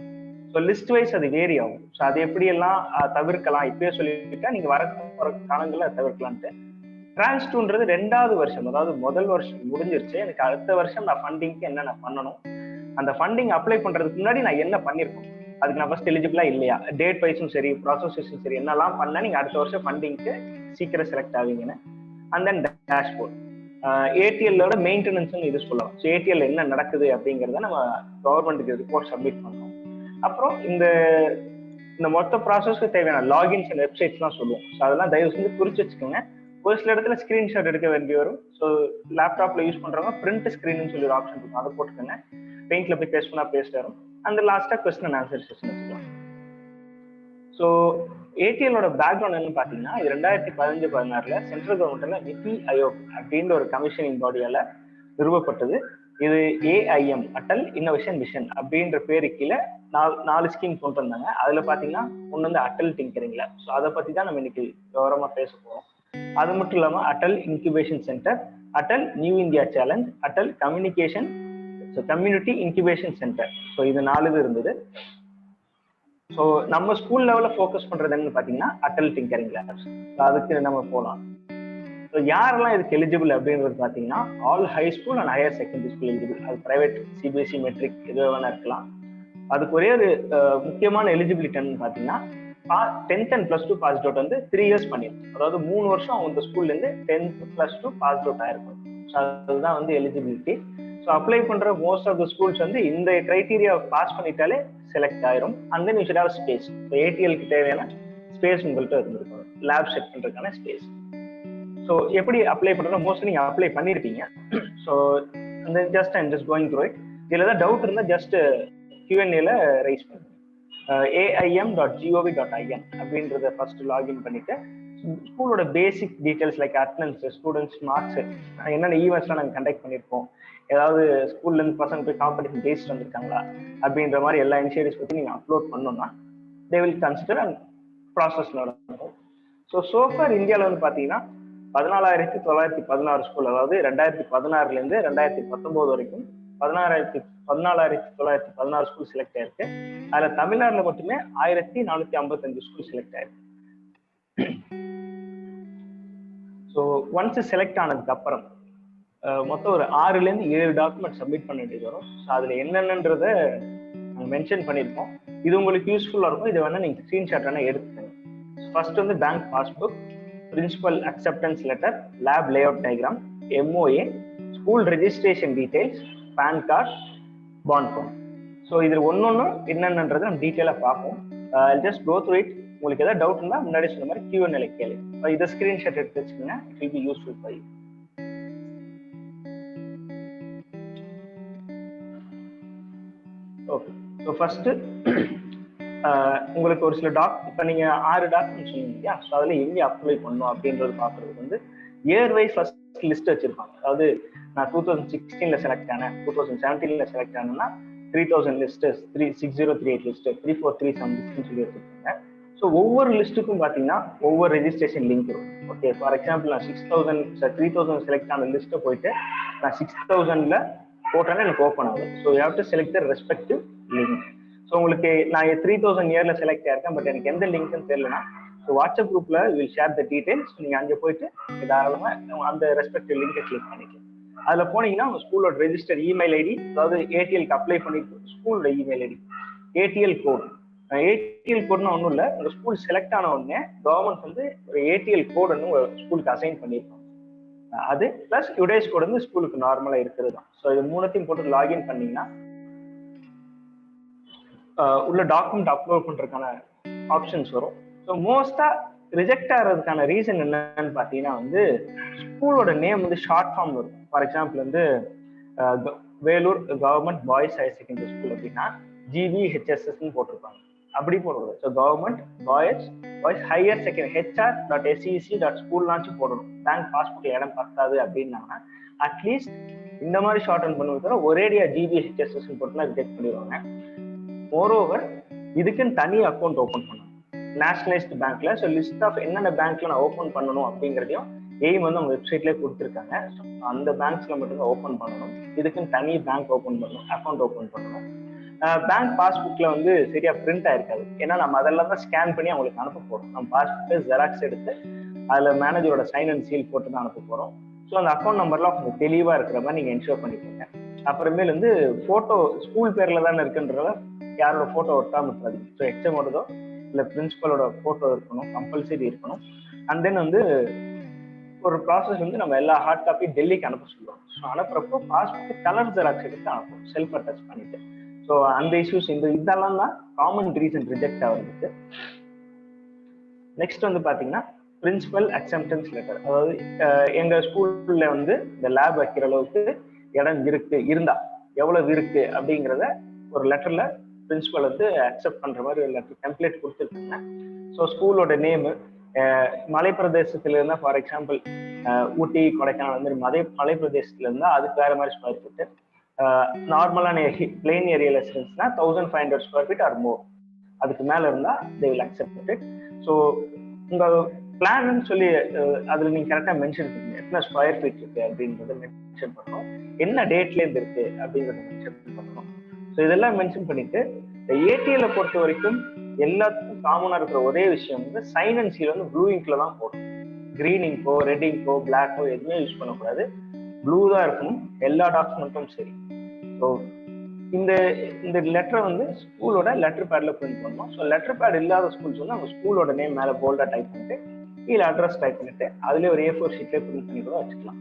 ஸோ லிஸ்ட் வைஸ் அது வேரி ஆகும். ஸோ அது எப்படியெல்லாம் தவிர்க்கலாம், இப்பயே சொல்லிட்டா நீங்க வர காலங்களில் அதை தவிர்க்கலான்ட்டு. ட்ரான்ஸ் 2ன்றது 2வது வருஷம், அதாவது முதல் வருஷம் முடிஞ்சிருச்சு, எனக்கு அடுத்த வருஷம் நான் ஃபண்டிங்க்கு என்னென்ன பண்ணணும், அந்த ஃபண்டிங் அப்ளை பண்றதுக்கு முன்னாடி நான் என்ன பண்ணிருக்கோம், அதுக்கு நான் ஃபர்ஸ்ட் எலிஜிபிளா இல்லையா, டேட் வைஸும் சரி ப்ராசஸஸும் சரி என்னெல்லாம் பண்ணா நீங்க அடுத்த வருஷம் ஃபண்டிங்க்கு சீக்கிரம் செலக்ட் ஆவீங்கன்னு. And then dashboard. ஏடிஎல்லோட மெயின்டெனன்ஸ் இது சொல்லலாம். ஸோ ஏடிஎல் என்ன நடக்குது அப்படிங்கிறத நம்ம கவர்மெண்ட்டுக்கு ரிப்போர்ட் சப்மிட் பண்ணுறோம். அப்புறம் இந்த மொத்த ப்ராசஸ்க்கு தேவையான லாகின்ஸ் அண்ட் வெப்சைட்ஸ்லாம் சொல்லுவோம். ஸோ அதெல்லாம் தயவு செஞ்சு குறிச்சு வச்சுக்கோங்க. ஒரு சில இடத்துல ஸ்கிரீன்ஷாட் எடுக்க வேண்டி வரும். ஸோ லேப்டாப்ல யூஸ் பண்றவங்க பிரிண்ட் ஸ்கிரீன் சொல்லி ஒரு ஆப்ஷன் இருக்கும், அதை போட்டுக்கோங்க. பெயிண்ட்ல போய் பேஸ்ட் பண்ணா பேஸ்ட் வரும். அந்த லாஸ்டா கொஸ்டின் அண்ட் ஆன்சர் செஷன் வச்சுக்கலாம். ஸோ ஏடிஎல்லோட பேக்ரவுண்ட் என்னன்னு பாத்தீங்கன்னா, இது 2015-16 சென்ட்ரல் கவர்மெண்ட்ல நிதி ஆயோக் அப்படின்ற ஒரு கமிஷனிங் பாடியால நிறுவப்பட்டது. இது ஏஐஎம், அட்டல் இன்னோவேஷன் மிஷன் அப்படின்ற பேரு கீழே 4 ஸ்கீம் கொண்டு வந்தாங்க. அதுல பாத்தீங்கன்னா ஒண்ணு வந்து அட்டல் டிங்கரிங் லேப். ஸோ அதை பத்தி தான் நம்ம இன்னைக்கு விவரமா பேச போறோம். அது மட்டும் இல்லாம Atal incubation centre, Atal new India challenge, Atal community incubation centre. So இது 4 இருந்தது. ஸோ நம்ம ஸ்கூல் லெவலில் ஃபோக்கஸ் பண்றது என்னன்னு பாத்தீங்கன்னா அட்டல் டிங்கரிங் லேப்ஸ். அதுக்கு நம்ம போகலாம். ஸோ யாரெல்லாம் இதுக்கு எலிஜிபிள் அப்படின்றது பாத்தீங்கன்னா all high school and higher secondary school eligible. அது பிரைவேட், சிபிஎஸ்சி, மெட்ரிக் எது வேணா இருக்கலாம். அதுக்கு ஒரே ஒரு முக்கியமான எலிஜிபிலிட்டி என்னன்னு பாத்தீங்கன்னா 10th and +2 பாஸ் அவுட் வந்து 3 years பண்ணிருக்கும். அதாவது 3 வருஷம் அவங்க ஸ்கூல்ல இருந்து 10th +2 பாஸ் அவுட் ஆயிருக்கும். ஸோ அதுதான் வந்து எலிஜிபிலிட்டி. ஸோ அப்ளை பண்ற மோஸ்ட் ஆஃப் த ஸ்கூல்ஸ் வந்து இந்த கிரைட்டீரியா பாஸ் பண்ணிட்டாலே செலக்ட் ஆயிரும். And then you should have space. So ஏடிஎல்க்கு தேவையான ஸ்பேஸ் உங்கள்கிட்ட இருந்திருக்கும், லேப் செட் பண்றதுக்கான ஸ்பேஸ். ஸோ எப்படி அப்ளை பண்றோம், மோஸ்ட்லி நீங்க அப்ளை பண்ணிருப்பீங்க. So just I'm just going through it. இதுல ஏதாவது டவுட் இருந்தா ஜஸ்ட் Q&A ரைஸ் பண்ணுங்க. aim.gov.in அப்படின்றத ஃபர்ஸ்ட் லாகின் பண்ணிட்டு ஸ்கூலோட basic details like attendance, students marks, என்னென்ன ஈவெண்ட்ஸ்லாம் நாங்கள் கண்டக்ட் பண்ணியிருக்கோம், ஏதாவது ஸ்கூல்ல இருந்து பசங்க போய் காம்படிஷன் பேசிட்டு வந்திருக்காங்களா அப்படின்ற மாதிரி எல்லா இனிஷியேட்டிவ்ஸ் பற்றி நீங்கள் அப்லோட் பண்ணோம்னா they will consider and process நடக்கும். சோஃபார் இந்தியாவில் வந்து பார்த்தீங்கன்னா 14,916 ஸ்கூல், அதாவது 2016 2019 வரைக்கும் 14,916 ஸ்கூல் செலக்ட் ஆயிருக்கு. அதுல தமிழ்நாடுல மட்டுமே 1,455 ஸ்கூல் செலக்ட் ஆயிருக்கு. ஸோ ஒன்ஸ் செலக்ட் ஆனதுக்கு அப்புறம் மொத்தம் ஒரு 6-7 டாக்குமெண்ட் சப்மிட் பண்ண வேண்டியது வரும். ஸோ அதுல என்னென்னன்றத நாங்கள் மென்ஷன் பண்ணியிருக்கோம். இது உங்களுக்கு யூஸ்ஃபுல்லா இருக்கும். இதை வேணா நீங்க ஸ்கிரீன்ஷாட் வேணா எடுத்துக்கோங்க. ஃபர்ஸ்ட் வந்து bank passbook, principal acceptance letter, lab layout diagram, MOA, school registration details, PAN card, bond form. So இதில் ஒன்னொன்னு என்னென்னன்றதை நம்ம டீட்டெயிலாக பார்ப்போம். Just go through it. உங்களுக்கு ஏதாவது டவுட் இருந்தால் முன்னாடி சொன்ன மாதிரி Q&A கேளு. இதை ஸ்கிரீன்ஷாட் எடுத்து வச்சுக்கோங்க. It will be useful for you. Okay. So first உங்களுக்கு ஒரு சில இப்போ நீங்க 6 டாக்குமெண்ட் சொன்னீங்க இல்லையா? ஸோ அதில் எங்கே அப்ளை பண்ணணும் அப்படின்றது பார்க்கறதுக்கு வந்து இயர் வைஸ் ஃபர்ஸ்ட் லிஸ்ட் வச்சிருப்பாங்க. அதாவது நான் 2016 செலக்ட் ஆனேன், 2017 செலக்ட் ஆனேன்னா 3000 லிஸ்ட், 6038 லிஸ்ட், 3437 லிஸ்ட்னு சொல்லி வச்சிருக்காங்க. ஸோ ஒவ்வொரு லிஸ்ட்டுக்கும் பார்த்தீங்கன்னா ஒவ்வொரு ரெஜிஸ்ட்ரேஷன் லிங்க் இருக்கும். ஓகே, ஃபார் எக்ஸாம்பிள் நான் 3000 செலக்ட் ஆன லிஸ்ட்டை போயிட்டு நான் 6000ல போட்டேன்னா எனக்கு ஓப்பன் ஆகுது. So you have to select the respective link. So உங்களுக்கு நான் 3000 இயர்ல செலக்ட் ஆயிருக்கேன், பட் எனக்கு எந்த லிங்க்னு தெரியலனா ஸோ வாட்ஸ்அப் குரூப்ல வில் ஷேர் த டீடைல்ஸ். நீங்க அங்கே போயிட்டு தாராளமா அந்த ரெஸ்பெக்டிவ் லிங்கை கிளிக் பண்ணிக்கலாம். அதுல போனீங்கன்னா உங்க ஸ்கூலோட ரெஜிஸ்டர் இமெயில் ஐடி, அதாவது ஏடிஎல்க்கு அப்ளை பண்ணிட்டு ஸ்கூலோட email ID, ATL code. ATL கோட்னா ஒன்றும் இல்லை, உங்க ஸ்கூல் செலக்ட் ஆன உடனே கவர்மெண்ட் வந்து ஒரு ஏடிஎல் கோட் வந்து உங்க ஸ்கூலுக்கு அசைன் பண்ணியிருக்கோம். அது பிளஸ் யுடேஸ் கோட் வந்து ஸ்கூலுக்கு நார்மலா இருக்கிறது தான். ஸோ இது மூணுத்தையும் போட்டு லாகின் பண்ணீங்கன்னா உள்ள டாக்குமெண்ட் அப்லோட் பண்றதுக்கான ஆப்ஷன்ஸ் வரும். ஸோ மோஸ்டா ரிஜெக்ட் ஆகிறதுக்கான ரீசன் என்னன்னு பார்த்தீங்கன்னா வந்து ஸ்கூலோட நேம் வந்து ஷார்ட் ஃபார்ம் வரும். ஃபார் எக்ஸாம்பிள் வந்து Vellore government boys higher secondary school அப்படின்னா GVHSS போட்டிருப்பாங்க. அப்படி போடுறது. So government boys higher secondary HR.SEC.school போடணும். பேங்க் பாஸ்புக்ல இடம் பத்தாது அப்படின்னாங்கன்னா அட்லீஸ்ட் இந்த மாதிரி ஷார்ட் அண்ட் பண்ணுவது ஒரேடியா GVHSS போட்டுனா ரிஜெக்ட் பண்ணிடுவாங்க. மோரோவர் இதுக்குன்னு தனி அக்கௌண்ட் ஓப்பன் பண்ணணும் நேஷனலைஸ்டு பேங்க்ல. ஸோ லிஸ்ட் ஆஃப் என்னென்ன பேங்க்ல நான் ஓப்பன் பண்ணணும் அப்படிங்கிறதையும் எய்ம் வந்து அவங்க வெப்சைட்லேயே கொடுத்துருக்காங்க. அந்த பேங்க்ஸ்ல மட்டும்தான் ஓப்பன் பண்ணணும். இதுக்குன்னு தனி பேங்க் ஓப்பன் பண்ணணும், அக்கௌண்ட் ஓப்பன் பண்ணணும். பேங்க் பாஸ்புக்ல வந்து சரியா பிரிண்ட் ஆயிருக்காது. ஏன்னா நம்ம அதெல்லாம் தான் ஸ்கேன் பண்ணி அவங்களுக்கு அனுப்ப போறோம். நம்ம பாஸ்புக்கை ஜெராக்ஸ் எடுத்து அதுல மேனேஜரோட சைன் அண்ட் சீல் போட்டு தான் அனுப்ப போறோம். ஸோ அந்த அக்கௌண்ட் நம்பர்லாம் கொஞ்சம் தெளிவா இருக்கிற மாதிரி நீங்க என்ஷூர் பண்ணிக்கோங்க. அப்புறமேல் வந்து போட்டோ ஸ்கூல் பேர்ல தானே இருக்குன்றத யாரோட போட்டோ ஒட்டாம இருக்காது. ஸோ HMஓடதோ இல்லை பிரின்சிபலோட போட்டோ இருக்கணும், கம்பல்சரி இருக்கணும். அண்ட் தென் வந்து ஒரு ப்ராசஸ் வந்து நம்ம எல்லா ஹார்ட் காப்பி டெல்லிக்கு அனுப்ப சொல்லுவோம். ஸோ அனுப்புறப்போ பாஸ்போர்ட் கலர் ஜெராக்ஸ் எடுத்து அனுப்புவோம் செல்ஃப் அட்டாச் பண்ணிட்டு. ஸோ அந்த இஷ்யூஸ் இதெல்லாம் தான் காமன் ரீசன் ரிஜெக்ட் ஆகுறதுக்கு. நெக்ஸ்ட் வந்து பாத்தீங்கன்னா பிரின்சிபல் அக்செப்டன்ஸ் லெட்டர். அதாவது எங்க ஸ்கூல்ல வந்து இந்த லேப் வைக்கிற அளவுக்கு இடம் இருந்தா எவ்வளவு இருக்கு அப்படிங்கிறத ஒரு லெட்டர்ல பிரின்சிபல் வந்து அக்செப்ட் பண்ற மாதிரி ஒரு லெட்டர் டெம்ப்ளேட் கொடுத்துருக்காங்க. ஸோ ஸ்கூலோட நேமு, மலை பிரதேசத்துல இருந்தா ஃபார் எக்ஸாம்பிள் ஊட்டி கொடைக்கானல் வந்து மலை பிரதேசத்துல இருந்தா அதுக்கு வேற மாதிரி ஸ்கொயர் ஃபீட், நார்மலான பிளெயின் ஏரியா ரெசிடென்ஸ்னா 1500 ஸ்கொயர் ஃபீட் ஆர் மோர், அதுக்கு மேல இருந்தா they will accept it. So உங்க பிளான் சொல்லி அதுல நீங்க கரெக்டா மென்ஷன் பண்ணுங்க எத்தனை ஸ்கொயர் ஃபீட் இருக்கு அப்படின்றத மென்ஷன் பண்ணணும், என்ன டேட்ல இருந்து இருக்கு அப்படின்றத மென்ஷன் பண்ணணும். ஸோ இதெல்லாம் மென்ஷன் பண்ணிட்டு ஏடிஎல்ல பொறுத்த வரைக்கும் எல்லாத்துக்கும் காமனா இருக்கிற ஒரே விஷயம் வந்து சைன் அண்ட் சீல் வந்து ப்ளூ இங்க்ல தான் போடணும். கிரீன் இங்கோ ரெட் இங்கோ பிளாக்கோ எதுவுமே யூஸ் பண்ணக்கூடாது, ப்ளூ தான் இருக்கணும் எல்லா டாக்குமெண்ட்டும் சரி. ஸோ இந்த லெட்டரை வந்து ஸ்கூலோட லெட்டர் பேட்ல பிரிண்ட் பண்ணணும். ஸோ லெட்டர் பேட் இல்லாத ஸ்கூல்ஸ் வந்து அவங்க ஸ்கூலோட நேம் மேல போல்டா டைப் பண்ணிட்டு கீழே அட்ரஸ் டைப் பண்ணிட்டு அதுலேயே ஒரு A4 ஷீட்லேயே பிரிண்ட் பண்ணி கூட வச்சுக்கலாம்.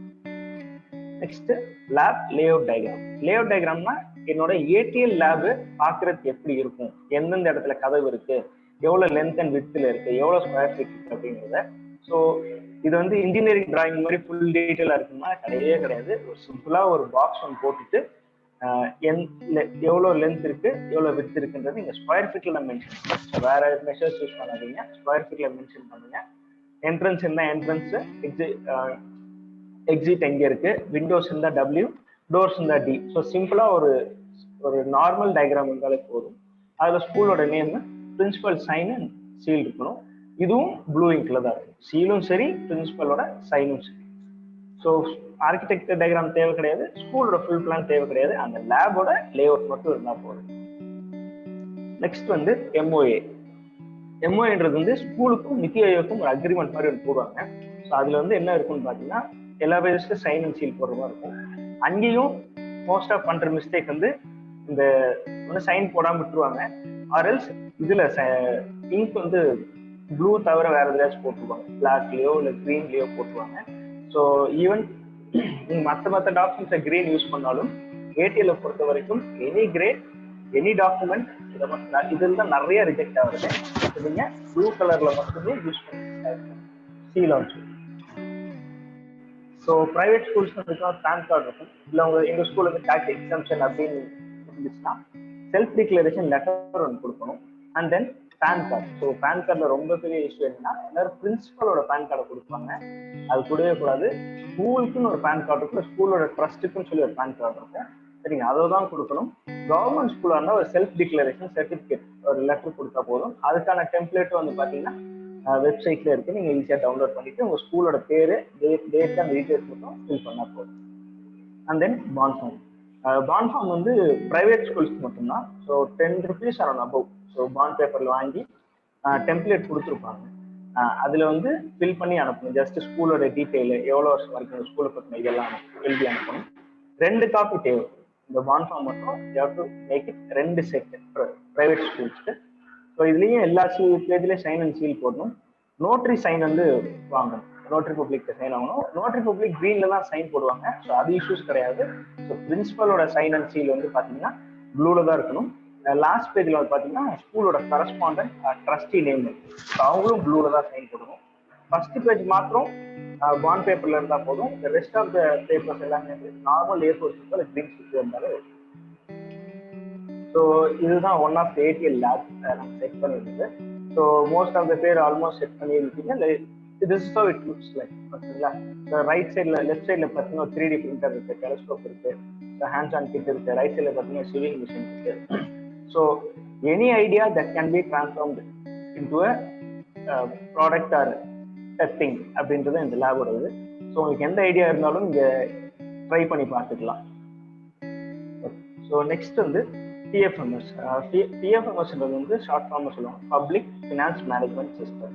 Next lab layout diagram. Layout டயக்ராம்னா என்னோட ஏடிஎல் லேப் பாக்குறதுக்கு எப்படி இருக்கும், எந்தெந்த இடத்துல கதவு இருக்கு, எவ்வளவு லென்த் அண்ட் விட்த்ல இருக்கு, எவ்வளவு ஸ்கொயர் ஃபீட் இருக்கு அப்படிங்கிறத. ஸோ இது வந்து இன்ஜினியரிங் டிராயிங் மாதிரி ஃபுல் டீட்டெயிலா இருக்குன்னா கிடையவே கிடையாது. ஒரு சிம்பிளா ஒரு பாக்ஸ் ஒன்று போட்டுட்டு எவ்வளவு லென்த் இருக்கு எவ்வளவு விட்த் இருக்குன்றது நீங்க ஸ்கொயர் ஃபீட்ல மென்ஷன் பண்ணுங்க. வேற மெஷர்ஸ் யூஸ் பண்ணாதீங்க, ஸ்கொயர் ஃபீட்ல மென்ஷன் பண்ணுங்க. என்ட்ரன்ஸ் இருந்தா என்ட்ரன்ஸ், எக்ஸிட் எங்க இருக்கு, விண்டோஸ் இருந்தா W, டோர்ஸ் இருந்தா D. ஸோ சிம்பிளா ஒரு நார்மல் டயக்ராம் இருந்தாலே போதும். அதுல ஸ்கூலோட name, principal sign and seal இருக்கணும். இதுவும் ப்ளூ இங்க்ல தான் இருக்கும், சீலும் சரி பிரின்சிபலோட சைனும் சரி. ஸோ ஆர்கிடெக்சர் டயக்ராம் தேவை கிடையாது, ஸ்கூலோட ஃபுல் பிளான் தேவை கிடையாது, அந்த லேபோட லேஅவுட் மட்டும் இருந்தா போதும். நெக்ஸ்ட் வந்து MOA. MOAன்றது வந்து ஸ்கூலுக்கும் நித்தி ஆயோக்கும் ஒரு அக்ரிமெண்ட் மாதிரி ஒன்று போடுவாங்க. ஸோ அதுல வந்து என்ன இருக்குன்னு பாத்தீங்கன்னா எல்லா பேஜஸ்க்கும் சைன் அண்ட் சீல் போடுற மாதிரி இருக்கும். அங்கேயும் மோஸ்ட் ஆஃப் பண்ற மிஸ்டேக் வந்து இந்த சைன் போடாம விட்டுருவாங்க, ஆர்எல்ஸ் இதுல இங்க் வந்து ப்ளூ தவிர வேற எதாச்சும் போட்டுருவாங்க, பிளாக்லயோ இல்லை கிரீன்லயோ போட்டுருவாங்க. ஸோ ஈவன் மற்ற டாக்குமெண்ட்ஸை கிரீன் யூஸ் பண்ணாலும் ஏடிஎல்ல பொறுத்த வரைக்கும் எனி கிரேட் எனி டாக்குமெண்ட் இதில் தான் நிறைய ரிஜெக்ட் ஆகுது. நீங்க ப்ளூ கலர்ல மட்டுமே யூஸ் பண்ணுங்க seal also. So private schools PAN card இருக்கும், இல்லை எங்க ஸ்கூலுக்கு டேக்ஸ் எக்ஸம்ஷன் அப்படின்னு இருந்துச்சுன்னா செல்ஃப் டிக்ளரேஷன் லெட்டர் ஒன்று கொடுக்கணும். And then PAN card. So PAN கார்டில் ரொம்ப பெரிய இஷ்யூ என்னன்னா எல்லாரும் பிரின்சிபலோட பேன் கார்டை கொடுப்பாங்க, அது கூடவே கூடாது. ஸ்கூலுக்குன்னு ஒரு பேன் கார்டு இருக்கும், ஸ்கூலோட ட்ரஸ்ட்டுக்குன்னு சொல்லி ஒரு பேன் கார்டு இருக்கும், சரிங்க, அதை தான் கொடுக்கணும். கவர்மெண்ட் ஸ்கூலாக இருந்தால் ஒரு செல்ஃப் டிக்ளரேஷன் சர்டிஃபிகேட் ஒரு லெட்டர் கொடுத்தா போதும். அதுக்கான டெம்ப்ளேட் வந்து பார்த்தீங்கன்னா வெப்சைட்ல இருக்கு, நீங்க ஈஸியா டவுன்லோட் பண்ணிட்டு உங்க ஸ்கூலோட பேரு டேட் அண்ட் டீடைல்ஸ் மட்டும் ஃபில் பண்ணா போதும். And then bond form. Bond form வந்து பிரைவேட் ஸ்கூல்ஸ்க்கு மட்டும்தான். So 10 rupees or above. So bond பேப்பர்ல வாங்கி டெம்ப்ளேட் கொடுத்துருப்பாங்க, அதுல வந்து ஃபில் பண்ணி அனுப்பணும். ஜஸ்ட் ஸ்கூலோட டீட்டெயில் எவ்வளோ வருஷம் வரைக்கும் ஸ்கூலை பற்றின இதெல்லாம் எழுதி அனுப்பணும். 2 காப்பி தேவை இந்த பாண்ட் ஃபார்ம் மட்டும். You have to make it 2 set private ஸ்கூல்ஸ்க்கு. ஸோ இதுலேயும் எல்லா பேஜ்லேயும் சைன் அண்ட் சீல் போடணும். நோட்ரி சைன் வந்து வாங்கணும், நோட்ரி பப்ளிக் சைன் வாங்கணும். நோட்ரி பப்ளிக் க்ரீன்ல தான் சைன் போடுவாங்க, ஸோ அது இஷ்யூஸ் கிடையாது. ஸோ பிரின்சிபலோட சைன் அண்ட் சீல் வந்து பார்த்தீங்கன்னா ப்ளூல தான் இருக்கணும். லாஸ்ட் பேஜ்ல வந்து பார்த்தீங்கன்னா ஸ்கூலோட கரஸ்பாண்டன்ட் ட்ரஸ்டி நேம், ஸோ அவங்களும் ப்ளூல தான் சைன் போடணும். ஃபர்ஸ்ட் பேஜ் மாத்திரம் பாண்ட் பேப்பர்ல இருந்தால் போதும். இந்த ரெஸ்ட் ஆஃப் த பேப்பர்ஸ் எல்லாமே நார்மல் A4 ஷீட்ல கிரீன் ஷீட் இருந்தாலே. ஸோ இதுதான் one of the ATL lab நம்ம செட் பண்ணியிருந்தது. ஸோ மோஸ்ட் ஆஃப் த பேர் ஆல்மோஸ்ட் செட் பண்ணியிருக்கீங்க. This is how it looks like. ஓகேங்களா, ரைட் சைடில் லெஃப்ட் சைடில் பார்த்தீங்கன்னா ஒரு 3D பிரிண்டர் இருக்கு, டெலஸ்கோப் இருக்கு, ஹேண்ட்ஸ் ஆன் கிட் இருக்கு. ரைட் சைடில் பார்த்தீங்கன்னா ஸ்விவிங் மிஷின் இருக்கு. So any idea that can be transformed into a product or testing அப்படின்றது இந்த லேபோட இது. ஸோ உங்களுக்கு எந்த ஐடியா இருந்தாலும் இங்கே ட்ரை பண்ணி பார்த்துக்கலாம். ஸோ நெக்ஸ்ட் வந்து PFMS. PFMSன்றது வந்து ஷார்ட் ஃபார்ம் சொல்லுவாங்க, public finance management system.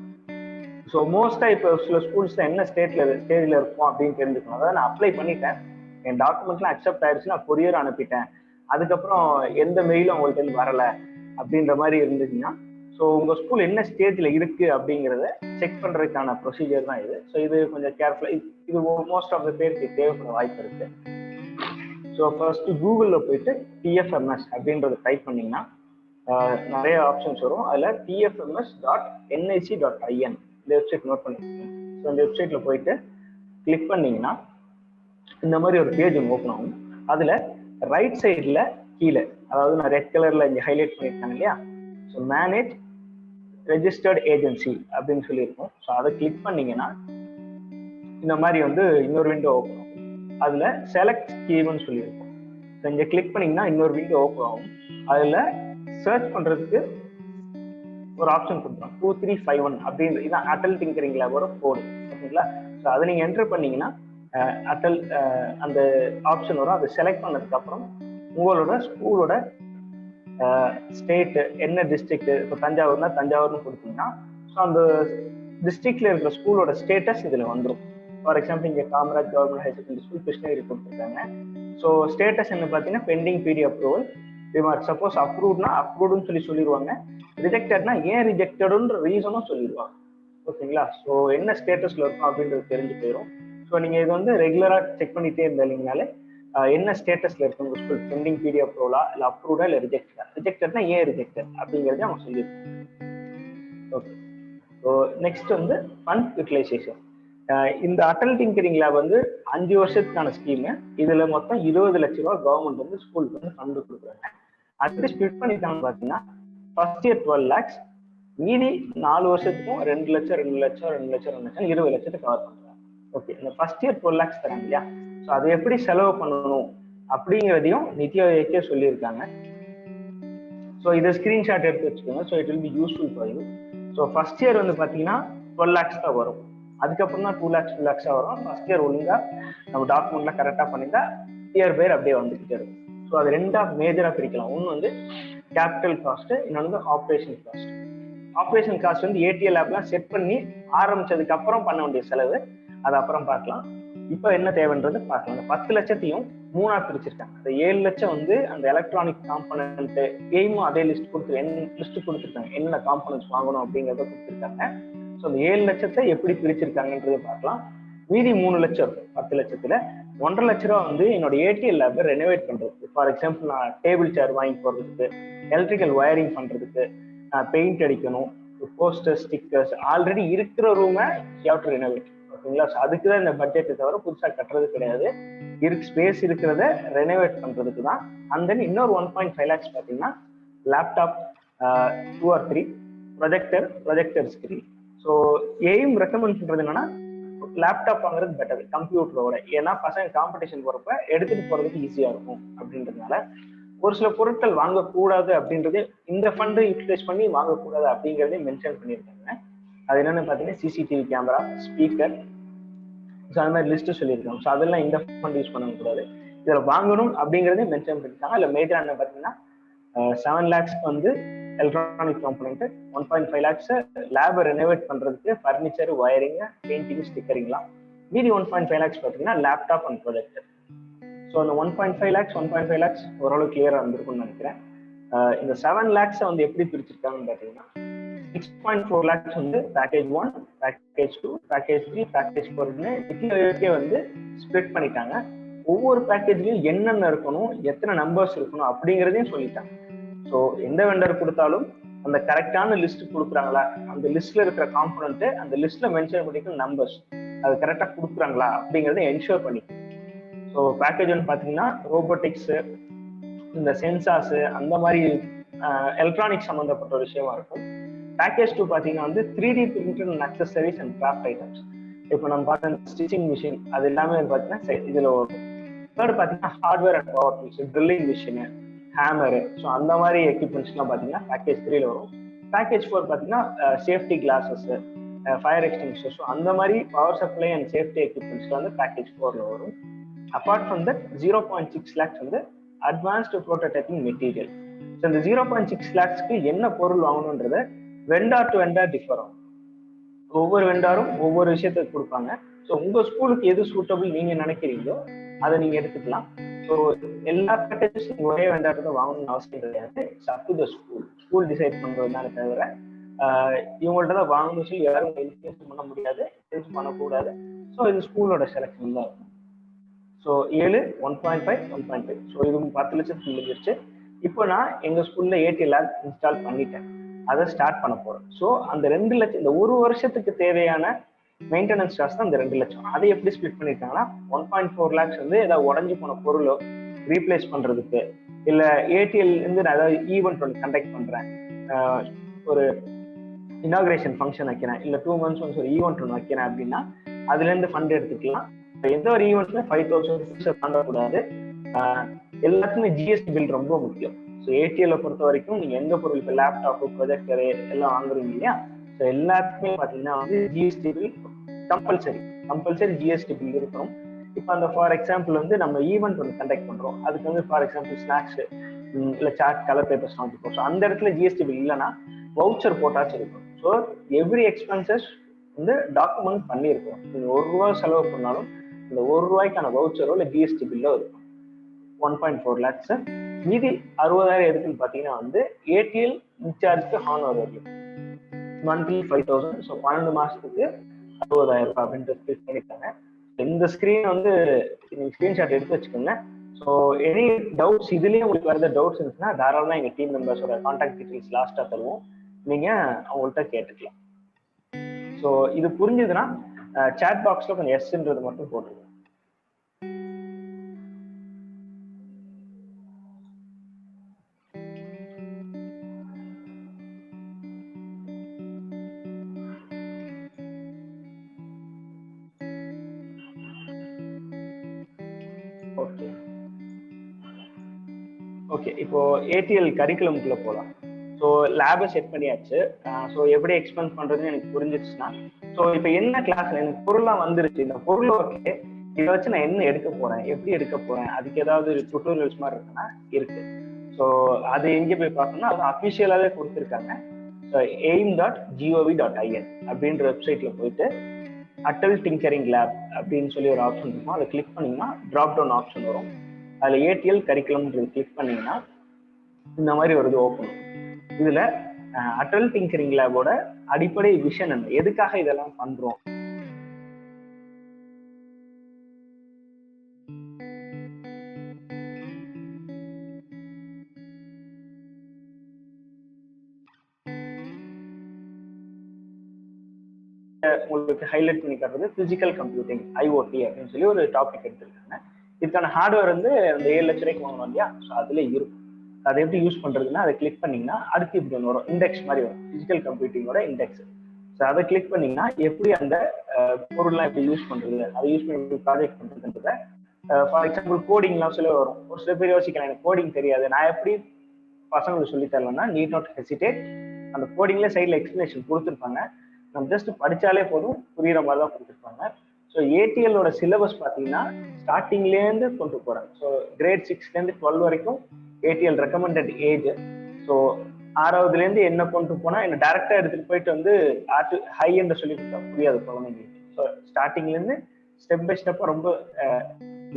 So மோஸ்டா இப்போ சில ஸ்கூல்ஸ்ல என்ன ஸ்டேஜ்ல இருக்கும் அப்படின்னு தெரிஞ்சுக்கணும். அதாவது நான் அப்ளை பண்ணிட்டேன், என் டாக்குமெண்ட்லாம் அக்செப்ட் ஆயிடுச்சு, நான் கொரியர் அனுப்பிட்டேன், அதுக்கப்புறம் எந்த மெயிலும் அவங்கள்ட்ட இருந்து வரல அப்படின்ற மாதிரி இருந்துச்சுன்னா ஸோ உங்கள் ஸ்கூல் என்ன ஸ்டேஜில் இருக்குது அப்படிங்கிறத செக் பண்ணுறதுக்கான ப்ரொசீஜர் தான் இது. ஸோ இது கொஞ்சம் கேர்ஃபுல்லாக, இது மோஸ்ட் ஆஃப் த பேருக்கு தேவைப்பட வாய்ப்பு இருக்குது. ஸோ ஃபர்ஸ்ட் கூகுளில் போயிட்டு டிஎஃப்எம்எஸ் அப்படின்றத டைப் பண்ணிங்கன்னா நிறைய ஆப்ஷன்ஸ் வரும். அதில் tfms.nic.in இந்த வெப்சைட் நோட் பண்ணிக்கோங்க. ஸோ இந்த வெப்சைட்டில் போயிட்டு கிளிக் பண்ணிங்கன்னா இந்த மாதிரி ஒரு பேஜ் ஒன்று ஓப்பன் ஆகும். அதில் ரைட் சைடில் கீழே, அதாவது நான் ரெட் கலரில் இங்கே ஹைலைட் பண்ணியிருக்கேன் இல்லையா, ஸோ மேனேஜ் ரெஜிஸ்டர்ட் ஏஜென்சி அப்படின்னு சொல்லியிருக்கோம். ஸோ அதை கிளிக் பண்ணிங்கன்னா இந்த மாதிரி வந்து இன்னொரு விண்டோ ஓப்பன் ஆகும். அதில் செலக்ட் ஸ்கீம்னு சொல்லியிருக்கோம். ஸோ இங்கே கிளிக் பண்ணிங்கன்னா இன்னொரு விண்டோ ஓப்பன் ஆகும். அதில் சர்ச் பண்ணுறதுக்கு ஒரு ஆப்ஷன் கொடுத்துரும், 2351 அப்படின்னு. இதான் அட்டல் டிங்கரிங் லேபோட கோடு, ஓகேங்களா. ஸோ அதை நீங்கள் என்டர் பண்ணீங்கன்னா அட்டல் அந்த ஆப்ஷன் வரும். அதை செலக்ட் பண்ணதுக்கப்புறம் உங்களோட ஸ்கூலோட ஸ்டேட்டு என்ன டிஸ்ட்ரிக்ட், இப்போ தஞ்சாவூர்னா தஞ்சாவூர்னு கொடுத்தீங்கன்னா ஸோ அந்த டிஸ்ட்ரிக்ட்ல இருக்கிற ஸ்கூலோட ஸ்டேட்டஸ் இதில் வந்துடும். ஃபார் எக்ஸாம்பிள் இங்கே Kamaraj government higher secondary school Krishnagiri கொடுத்துருக்காங்க. ஸோ ஸ்டேட்டஸ் என்ன பார்த்தீங்கன்னா பெண்டிங் பிடி அப்ரூவல். சப்போஸ் அப்ரூவ்ட்னா அப்ரூவ்டுன்னு சொல்லிடுவாங்க. ரிஜெக்டட்னா ஏன் ரிஜெக்டடுன்ற ரீசனும் சொல்லிடுவாங்க, ஓகேங்களா. ஸோ என்ன ஸ்டேட்டஸ்ல இருக்கும் அப்படின்றது தெரிஞ்சு போயிடும். ஸோ நீங்கள் இது வந்து ரெகுலராக செக் பண்ணிட்டே இருந்தீங்கனாலே என்ன ஸ்டேட்டஸ்ல இருக்கு உங்க ஸ்கூல், பெண்டிங் பிடி அப்ரூவலா, இல்லை அப்ரூவ்டா, இல்லை ரிஜெக்டடா. ரிஜெக்டட்னா ஏன் ரிஜெக்டட் அப்படிங்கிறத அவங்க சொல்லியிருக்காங்க. ஓகே. ஸோ நெக்ஸ்ட் வந்து ஃபண்ட் யூட்டிலைசேஷன். இந்த அட்டல் டிங்கரிங் லேப் வந்து 5 வருஷத்துக்கான ஸ்கீமு. இதுல மொத்தம் 20 லட்ச ரூபா கவர்மெண்ட் வந்து ஸ்கூலுக்கு வந்து ஃபண்டு கொடுக்குறாங்க. அது ஸ்பிளிட் பண்ணிட்டாங்க பார்த்தீங்கன்னா ஃபர்ஸ்ட் இயர் 12 lakhs, மீதி 4 வருஷத்துக்கும் 2 லட்சம் 2 லட்சம் 2 லட்சம் 2 லட்சம் 20 லட்சத்தை கவர் பண்றாங்க. ஓகே. இந்த ஃபர்ஸ்ட் இயர் 12 lakhs தராங்க இல்லையா, ஸோ அதை எப்படி செலவு பண்ணணும் அப்படிங்கிறதையும் நிதி ஆயோக்கே சொல்லியிருக்காங்க. ஸோ இதை ஸ்கிரீன்ஷாட் எடுத்து வச்சுக்கோங்க. So it will be useful for you. So first year வந்து பார்த்தீங்கன்னா 12 lakhs தான் வரும். அதுக்கப்புறம் தான் 2 lakhs 2 lakhs வரும். ஃபர்ஸ்ட் இயர் ஒழுங்கா நம்ம டாக்குமெண்ட்லாம் கரெக்டாக பண்ணிட்டா இயர் பேர் அப்படியே வந்துக்கிட்டே இருக்கும். ஸோ அது ரெண்டாக மேஜராக பிரிக்கலாம். ஒன்று வந்து கேபிட்டல் காஸ்ட், இன்னொன்று வந்து ஆப்ரேஷன் காஸ்ட். ஆப்ரேஷன் காஸ்ட் வந்து ஏடிஎல் ஆப்லாம் செட் பண்ணி ஆரம்பிச்சதுக்கு அப்புறம் பண்ண வேண்டிய செலவு, அது அப்புறம் பார்க்கலாம். இப்போ என்ன தேவைன்றது பார்க்கலாம். அந்த 10 லட்சத்தையும் 3ஆ பிரிச்சிருக்காங்க. அந்த 7 லட்சம் வந்து அந்த எலக்ட்ரானிக் காம்பனன்ட் எய்மும் அதே லிஸ்ட் கொடுத்துருக்காங்க, என்னென்ன காம்பனன்ட்ஸ் வாங்கணும் அப்படிங்கிறத கொடுத்துருக்காங்க. ஸோ அந்த 7 லட்சத்தை எப்படி பிரிச்சிருக்காங்கன்றதை பார்க்கலாம். மீதி 3 லட்சம் இருக்கும். 10 லட்சத்துல 1.5 லட்ச ரூபா வந்து என்னோட ஏடிஎல் லேபை ரெனோவேட் பண்றதுக்கு. ஃபார் எக்ஸாம்பிள் நான் டேபிள் சேர் வாங்கி போடுறதுக்கு, எலக்ட்ரிக்கல் வயரிங் பண்றதுக்கு, பெயிண்ட் அடிக்கணும், போஸ்டர் ஸ்டிக்கர்ஸ், ஆல்ரெடி இருக்கிற ரூமை டு ரெனோவேட், ஓகேங்களா. ஸோ அதுக்கு தான் இந்த பட்ஜெட்டை தவிர புதுசாக கட்டுறது கிடையாது. ஸ்பேஸ் இருக்கிறத ரெனோவேட் பண்றதுக்கு தான். அண்ட் தென் இன்னொரு 1.5 lakhs பார்த்தீங்கன்னா laptop 2 or 3, projector screen. So aim recommend பண்றது என்னன்னா லேப்டாப் வாங்குறது பெட்டர் கம்ப்யூட்டரோட. ஏன்னா பசங்க காம்படிஷன் போறப்ப எடுத்துட்டு போறதுக்கு ஈஸியா இருக்கும் அப்படின்றதுனால. ஒரு சில பொருட்கள் வாங்கக்கூடாது அப்படின்றது இந்த ஃபண்டை யூட்டிலைஸ் பண்ணி வாங்கக்கூடாது அப்படிங்கிறதே மென்ஷன் பண்ணியிருக்காங்க. அது என்னன்னு பார்த்தீங்கன்னா சிசிடிவி கேமரா, ஸ்பீக்கர், ஸோ அது மாதிரி லிஸ்ட்டு சொல்லியிருக்காங்க. ஸோ அதெல்லாம் இந்த ஃபண்ட் யூஸ் பண்ணக்கூடாது, இதில் வாங்கணும் அப்படிங்கிறதே மென்ஷன் பண்ணியிருக்காங்க. இல்லை மேஜராக என்ன பார்த்தீங்கன்னா 7 lakhs வந்து எலக்ட்ரானிக் காம்பனன்ட், 1.5 lakhs லேபை ரெனோவேட் பண்றதுக்கு ஃபர்னிச்சர், வயரிங், பெயிண்டிங், ஸ்டிக்கரிங்லாம். மீதி 1.5 lakhs பார்த்தீங்கன்னா லேப்டாப் அண்ட் ப்ரொஜெக்டர். ஸோ அந்த 1.5 lakhs ஓரளவு கிளியரா இருந்திருக்கும்னு நினைக்கிறேன். இந்த 7 lakhs வந்து எப்படி பிரிச்சிருக்காங்கன்னு பார்த்தீங்கன்னா 6.4 lakhs வந்து பேக்கேஜ் 1, பேக்கேஜ் 2, பேக்கேஜ் 3, பேக்கேஜ் 4ன்னு நிதியோக்கே வந்து ஸ்ப்ளிட் பண்ணிட்டாங்க. ஒவ்வொரு பேக்கேஜ்லயும் என்னென்ன இருக்கணும், எத்தனை நம்பர்ஸ் இருக்கணும் அப்படிங்கிறதையும் சொல்லிட்டாங்க. ஸோ எந்த வெண்டர் கொடுத்தாலும் அந்த கரெக்டான லிஸ்ட் கொடுக்குறாங்களா, அந்த லிஸ்ட்ல இருக்கிற காம்பனன்ட், அந்த லிஸ்ட்ல மென்ஷன் பண்ணிக்கிற நம்பர்ஸ் அது கரெக்டாக கொடுக்குறாங்களா அப்படிங்கிறத என்ஷூர் பண்ணிக்கணும். ஸோ பேக்கேஜ் ஒன்று பார்த்தீங்கன்னா ரோபோட்டிக்ஸ், இந்த சென்சார்ஸ், அந்த மாதிரி எலக்ட்ரானிக்ஸ் சம்மந்தப்பட்ட ஒரு விஷயமா இருக்கும். பேக்கேஜ் 2 பார்த்தீங்கன்னா வந்து 3D printer and accessories and craft items. இப்போ நம்ம பார்த்த ஸ்டிச்சிங் மிஷின் அது எல்லாமே பார்த்தீங்கன்னா இதில் வரும். தேர்ட் பார்த்தீங்கன்னா hardware and power tools, drilling machine, hammer, so அந்த மாதிரி எக்யூப்மெண்ட்ஸ்லாம் பார்த்தீங்கன்னா பேக்கேஜ் 3ல வரும். பேக்கேஜ் 4 பார்த்தீங்கன்னா சேஃப்டி கிளாஸஸ், ஃபயர் எக்ஸ்டிங்ஷர்ஸ், ஸோ அந்த மாதிரி பவர் சப்ளை அண்ட் சேஃப்டி எக்யூப்மெண்ட்ஸ்லாம் வந்து பேக்கேஜ் 4ல வரும். அப்பார்ட் ஃப்ரம் தட் 0.6 lakhs வந்து அட்வான்ஸ்டு ப்ரோட்டோடைப்பிங் மெட்டீரியல். ஸோ இந்த 0.6 lakhsக்கு என்ன பொருள் வாங்கணுன்றத வெண்டார் டு வெண்டார் டிஃபர் ஆகும். ஒவ்வொரு வெண்டாரும் ஒவ்வொரு விஷயத்தை கொடுப்பாங்க. ஸோ உங்க ஸ்கூலுக்கு எது சூட்டபிள் நீங்க நினைக்கிறீங்களோ அதை நீங்க எடுத்துக்கலாம். ஸோ எல்லா பேக்கேஜஸ் ஒரே வெண்டார் தான் வாங்கணும்னு அவசியம் கிடையாது. It's up to the school. School decide பண்ணுறதுனால தவிர இவங்கள்ட்ட தான் வாங்கணும்னு சொல்லி யாரும் இன்ஃப்ளூயன்ஸ் பண்ண முடியாது, இன்ஃப்ளூயன்ஸ் பண்ணக்கூடாது. ஸோ இது ஸ்கூலோட செலெக்ஷன் தான் இருக்கும். ஸோ 7, 1.5, 1.5. ஸோ இது 10 லட்சத்துக்கு முடிஞ்சிருச்சு. இப்போ நான் எங்கள் ஸ்கூலில் ATL லேப் இன்ஸ்டால் பண்ணிட்டேன், அதை ஸ்டார்ட் பண்ண போகிறேன். ஸோ அந்த 2 லட்சம், இந்த ஒரு வருஷத்துக்கு தேவையான மெயின்டெனன்ஸ் காஸ்ட் தான் இந்த 2 லட்சம். அதை எப்படி ஸ்பிளிட் பண்ணியிருக்காங்கன்னா 1.4 lakhs வந்து ஏதாவது உடஞ்சி போன பொருளோ ரீப்ளேஸ் பண்ணுறதுக்கு, இல்லை ATL இருந்து நான் ஏதாவது ஈவெண்ட் ஒன்று கண்டக்ட் பண்ணுறேன், ஒரு இனாகிரேஷன் ஃபங்க்ஷன் வைக்கிறேன், இல்லை 2 months ஒன்ஸ் ஒரு ஈவெண்ட் ஒன்று வைக்கிறேன் அப்படின்னா அதுலேருந்து ஃபண்ட் எடுத்துக்கலாம். எந்த ஒரு ஈவெண்ட்ல 5,000 rupees தாண்டக்கூடாது. எல்லாத்துக்குமே GST பில் ரொம்ப முக்கியம். ஸோ ATL பொறுத்த வரைக்கும் நீங்க எந்த பொருள், இப்போ லேப்டாப்பு, ப்ரொஜெக்டரு எல்லாம் வாங்குறீங்க இல்லையா, ஸோ எல்லாத்துக்குமே பார்த்தீங்கன்னா வந்து GST bill compulsory GST bill இருக்கணும். இப்போ அந்த ஃபார் எக்ஸாம்பிள் வந்து நம்ம ஈவெண்ட் ஒன்று கண்டக்ட் பண்றோம், அதுக்கு வந்து ஃபார் எக்ஸாம்பிள் ஸ்நாக்ஸ் இல்லை சாட், கலர் பேப்பர்ஸ் வாங்கிப்போம். ஸோ அந்த இடத்துல GST பில் இல்லைன்னா வவுச்சர் போட்டாச்சும் இருக்கும். ஸோ எவ்ரி எக்ஸ்பென்சஸ் வந்து டாக்குமெண்ட் பண்ணியிருக்கோம். நீங்க ₹1 செலவு பண்ணாலும் இந்த ₹1 வவுச்சரோ இல்லை GST பில்லோ இருக்கும். 1.4 lakhs. மீதி 60,000 எதுக்குன்னு பார்த்தீங்கன்னா வந்து ATL இன்சார்ஜ்க்கு ஹானர் வரும். மந்த்லி 5,000. ஸோ 12 மாசத்துக்கு 60,000 ரூபாய் அப்படின்ட்டு ஸ்பிளிட் பண்ணிட்டாங்க. இந்த ஸ்கிரீன் வந்து நீங்க ஸ்கிரீன்ஷாட் எடுத்து வச்சுக்கோங்க. ஸோ எனி டவுட்ஸ், இதுலேயே உங்களுக்கு வர டவுட்ஸ் இருந்துச்சுன்னா தாராளமாக எங்கள் டீம் மெம்பர்ஸோட கான்டாக்ட் டீட்டெயில்ஸ் லாஸ்ட்டாக தருவோம், நீங்க அவங்கள்ட்ட கேட்டுக்கலாம். ஸோ இது புரிஞ்சுதுன்னா சாட் பாக்ஸ்ல கொஞ்சம் எஸ்ன்றது மட்டும் போட்டுருங்க. ஓகே, இப்போ ATL கரிக்குலம்குள்ள போகலாம். ஸோ லேபை செட் பண்ணியாச்சு. ஸோ எப்படி எக்ஸ்பென்ஸ் பண்றதுன்னு எனக்கு புரிஞ்சிருச்சுன்னா, ஸோ இப்போ என்ன கிளாஸ்ல எனக்கு பொருள்லாம் வந்துருச்சு, இந்த பொருள் ஓகே, இதை வச்சு நான் என்ன எடுக்க போறேன், எப்படி எடுக்க போறேன், அதுக்கு ஏதாவது டுட்டோரியல்ஸ் மாதிரி இருக்குன்னா இருக்கு. ஸோ அது எங்கே போய் பார்த்தோம்னா அது அஃபிஷியலாகவே கொடுத்துருக்காங்க. ஸோ aim.gov.in அப்படின்ற வெப்சைட்ல போயிட்டு அட்டல் டிங்கரிங் லேப் அப்படின்னு சொல்லி ஒரு ஆப்ஷன் இருக்கும், அதை கிளிக் பண்ணீங்கன்னா ட்ராப் டவுன் ஆப்ஷன் வரும். அதில் ATL கரிக்குலம் கிளிக் பண்ணீங்கன்னா இந்த மாதிரி வருது ஓப்பன். இதுல அட்டல் டிங்கரிங் லேபோட அடிப்படை விஷன் என்ன, எதுக்காக இதெல்லாம் பண்றோம், உங்களுக்கு ஹைலைட் பண்ணி காட்டுறது பிசிக்கல் கம்ப்யூட்டிங் IoT அப்படின்னு சொல்லி ஒரு டாபிக் எடுத்திருக்காங்க. இதுக்கான ஹார்ட்வேர் வந்து அந்த 7 லட்ச ரூபாய்க்கு வாங்கணும் இல்லையா, ஸோ அதுல இருக்கும். அதை எப்படி யூஸ் பண்றதுன்னா அதை கிளிக் பண்ணீங்கன்னா அடுத்து இப்படி ஒன்று வரும், இண்டெக்ஸ் மாதிரி வரும், பிசிக்கல் கம்ப்யூட்டிங்கோட இண்டெக்ஸ். ஸோ அதை கிளிக் பண்ணீங்கன்னா எப்படி அந்த பொருள்லாம் எப்படி யூஸ் பண்றது, அதை யூஸ் பண்ணி ப்ராஜெக்ட் பண்றதுன்றத, ஃபார் எக்ஸாம்பிள் கோடிங்லாம் சொல்ல வரும். ஒரு சில பேர் யோசிக்கலாம் எனக்கு கோடிங் தெரியாது, நான் எப்படி பசங்களுக்கு சொல்லி தரலன்னா நீட் நாட் ஹெசிடேட், அந்த கோடிங்ல சைட்ல எக்ஸ்பிளேஷன் கொடுத்துருப்பாங்க, நம்ம ஜஸ்ட் படிச்சாலே போதும், புரியுற மாதிரி தான் கொடுத்துருப்பாங்க. ஸோ ATLோட சிலபஸ் பார்த்தீங்கன்னா ஸ்டார்டிங்லேருந்து கொண்டு போறாங்க. ஸோ கிரேட் 6லேருந்து 12 வரைக்கும் ATL ரெக்கமெண்டட் ஏஜ். ஸோ 6வதுலேருந்து என்ன கொண்டு போனா என்ன டைரக்டா எடுத்துட்டு போயிட்டு வந்து ஹை எண்ட் சொல்லி கொடுத்தா புரியாது குழந்தைங்களுக்கு. ஸோ ஸ்டார்டிங்லேருந்து ஸ்டெப் பை ஸ்டெப்பா ரொம்ப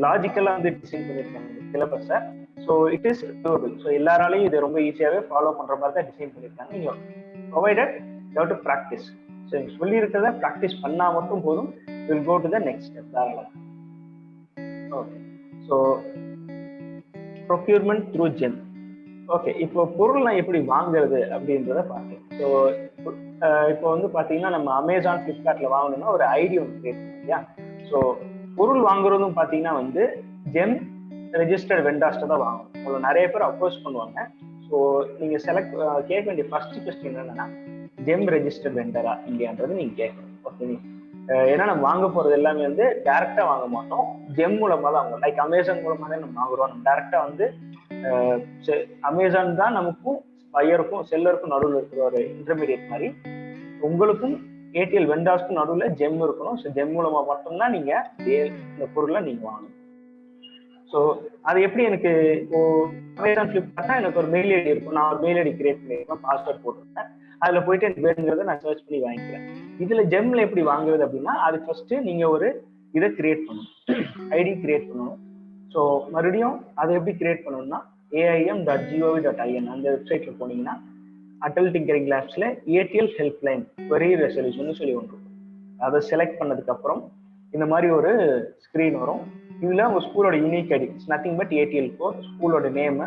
லாஜிக்கலா வந்து டிசைன் பண்ணியிருக்காங்க சிலபஸை. So it is durable. So எல்லாராலையும் இதை ரொம்ப ஈஸியாகவே ஃபாலோ பண்ற மாதிரி தான் டிசைன் பண்ணியிருக்காங்க. நீங்க provided you have to practice. So சொல்லி இருக்கிறத ப்ராக்டிஸ் பண்ணா மட்டும் போதும், will go to the next step. தாராளம். Okay, so procurement through GEM. Okay, இப்போ பொருள்லாம் எப்படி வாங்குறது அப்படின்றத பார்க்கலாம். ஸோ இப்போ வந்து பார்த்தீங்கன்னா நம்ம அமேசான், ஃப்ளிப்கார்ட்ல வாங்கணும்னா ஒரு ஐடி ஒன்று கிரியேட் பண்ணும் இல்லையா. ஸோ பொருள் வாங்குறதும் பார்த்தீங்கன்னா வந்து GEM ரெஜிஸ்டர்ட் வெண்டாஸ்ட்டை தான் வாங்கணும். உங்களை நிறைய பேர் அப்ரோச் பண்ணுவாங்க. ஸோ நீங்கள் கேட்க வேண்டிய ஃபர்ஸ்ட் கொஸ்டின் என்னன்னா GEM ரெஜிஸ்டர்ட் வெண்டரா இல்லையான்றது நீங்க கேட்கணும். ஓகே, ஏன்னா நம்ம வாங்க போறது எல்லாமே வந்து டைரக்டா வாங்க மாட்டோம், GEM மூலமா தான் வாங்குவோம். லைக் அமேசான் மூலமா தான் நம்ம வாங்குறோம். நம்ம டைரக்டா வந்து அமேசான் தான் நமக்கும் பையருக்கும் செல்லருக்கும் நடுவில் இருக்கிற ஒரு இன்டர்மீடியட் மாதிரி. உங்களுக்கும் ATL வெண்டாஸ்க்கும் நடுவில் GEM இருக்கணும். ஸோ GEM மூலமா மட்டும்தான் நீங்க இந்த பொருளை நீங்க வாங்கணும். ஸோ அது எப்படி, எனக்கு இப்போ அமேசான், ஃப்ளிப்கார்ட்னா எனக்கு ஒரு மெயில் ஐடி இருக்கும், நான் ஒரு மெயில் ஐடி கிரியேட் பண்ணிருக்கேன், பாஸ்வேர்ட் போட்டிருக்கேன், அதுல போயிட்டு எனக்கு வேணுங்கிறத நான் சர்ச் பண்ணி வாங்கிக்கிறேன். இதுல GEMல எப்படி வாங்குறது அப்படின்னா அது ஃபர்ஸ்ட் நீங்க ஒரு இதை கிரியேட் பண்ணணும், ஐடி கிரியேட் பண்ணணும். ஸோ மறுபடியும் அதை எப்படி கிரியேட் பண்ணணும்னா aim.gov.in அந்த வெப்சைட்ல போனீங்கன்னா அடல் டிங்கரிங் லேப்ஸ்ல ஏடிஎல் ஹெல்ப்லைன் query ரெசல்யூஷன் சொல்லி ஒன்று இருக்கும். அதை செலக்ட் பண்ணதுக்கு அப்புறம் இந்த மாதிரி ஒரு ஸ்கிரீன் வரும். இதுல உங்க ஸ்கூலோட unique ID, nothing but ATL code, ஸ்கூலோட நேம்,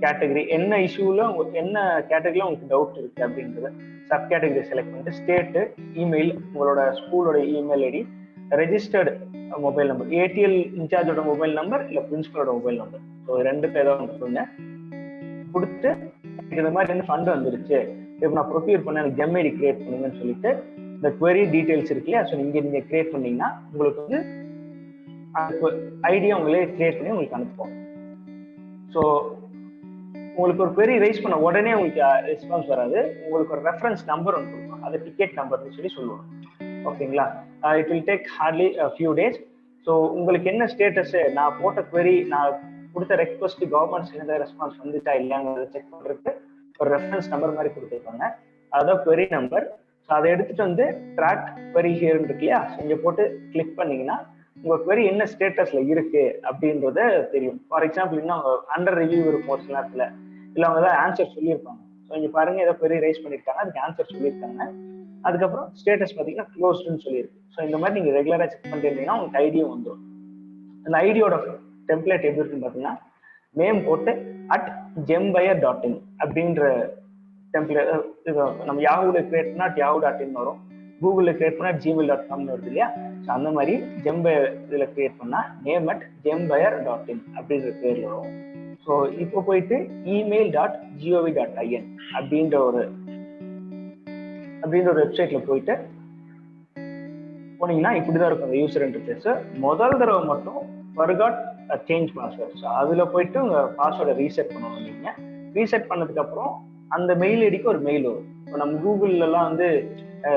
கேட்டகரி, என்ன இஷ்யூல என்ன கேட்டகரியில உங்களுக்கு டவுட் இருக்கு அப்படின்றத சப் கேட்டகரி செலக்ட் பண்ணிட்டு, ஸ்டேட்டு, இமெயில், உங்களோட ஸ்கூலோட email ID, registered mobile number, ATL இன்சார்ஜோட மொபைல் நம்பர் இல்ல பிரின்சிபலோட மொபைல் நம்பர், ஸோ ரெண்டுக்கு ஏதாவது கொடுங்க. கொடுத்து இந்த மாதிரி வந்து ஃபண்ட் வந்துருச்சு, இப்போ நான் ப்ரொக்யூர் பண்ண எனக்கு ஜெம் ஐடி கிரியேட் பண்ணுங்கன்னு சொல்லிட்டு இந்த query டீடைல்ஸ் இருக்கு இல்லையா, ஸோ நீங்க கிரியேட் பண்ணீங்கன்னா உங்களுக்கு வந்து அதுக்கு ஐடியா உங்களே கிரியேட் பண்ணி உங்களுக்கு அனுப்புவோம். ஸோ உங்களுக்கு ஒரு query ரைஸ் பண்ண உடனே உங்களுக்கு ரெஸ்பான்ஸ் வராது, உங்களுக்கு ஒரு ரெஃபரன்ஸ் நம்பர் ஒன்று கொடுக்கும், அது டிக்கெட் நம்பர்னு சொல்லி சொல்லுவோம். ஓகேங்களா? It will take hardly few days. So உங்களுக்கு என்ன ஸ்டேட்டஸ், நான் போட்ட query, நான் கொடுத்த ரெக்வஸ்ட் கவர்மெண்ட் சேர்ந்த ரெஸ்பான்ஸ் வந்துட்டா இல்லைங்கிறத செக் பண்ணுறதுக்கு ஒரு ரெஃபரன்ஸ் நம்பர் மாதிரி கொடுத்துருப்பாங்க, அதுதான் query நம்பர். ஸோ அதை எடுத்துட்டு வந்து ட்ராக் query ஹியர் இருக்கு இல்லையா, இங்கே போட்டு கிளிக் பண்ணீங்கன்னா உங்க query என்ன ஸ்டேட்டஸ்ல இருக்கு அப்படின்றத தெரியும். ஃபார் எக்ஸாம்பிள் இன்னும் அண்டர் ரிவ்யூ இருக்கும் ஒரு சில நேரத்தில், இல்லை அவங்க ஏதாவது ஆன்சர் சொல்லியிருப்பாங்க. ஸோ இங்கே பாருங்க ஏதோ query ரைஸ் பண்ணியிருக்காங்க, அதுக்கு ஆன்சர் சொல்லியிருக்காங்க, அதுக்கப்புறம் ஸ்டேட்டஸ் பார்த்தீங்கன்னா க்ளோஸ்டுன்னு சொல்லியிருக்கு. ஸோ இந்த மாதிரி நீங்கள் ரெகுலராக செக் பண்ணிட்டு இருந்தீங்கன்னா உங்களுக்கு ஐடியும் வந்துடும். அந்த ஐடியோட டெம்ப்ளேட் எப்படி இருக்குன்னு பார்த்தீங்கன்னா, நேம் போட்டு @gembuyer.in அப்படின்ற டெம்ப்ளேட், நம்ம யாஹூல கிரியேட் பண்ணா yahoo.in வரும், கூகுளில் கிரியேட் பண்ணா gmail.com வருது இல்லையா. ஸோ அந்த மாதிரி ஜெம்பயர் இதில் கிரியேட் பண்ணா நேம் @gembuyer.in அப்படின்ற பேர்ல வரும். ஸோ இப்போ போயிட்டு email.gov.in அப்படின்ற ஒரு வெப்சைட்ல போயிட்டு போனீங்கன்னா இப்படிதான் இருக்கும் அந்த யூசர் இன்டர்ஃபேஸ். முதல் தடவை மட்டும் forgot change password, ஸோ அதுல போயிட்டு உங்க பாஸ்வேர்டை ரீசெட் பண்ணணும். நீங்க ரீசெட் பண்ணதுக்கு அப்புறம் அந்த மெயில் ஐடிக்கு ஒரு மெயில் வரும். இப்போ நம்ம கூகுள்ல எல்லாம் வந்து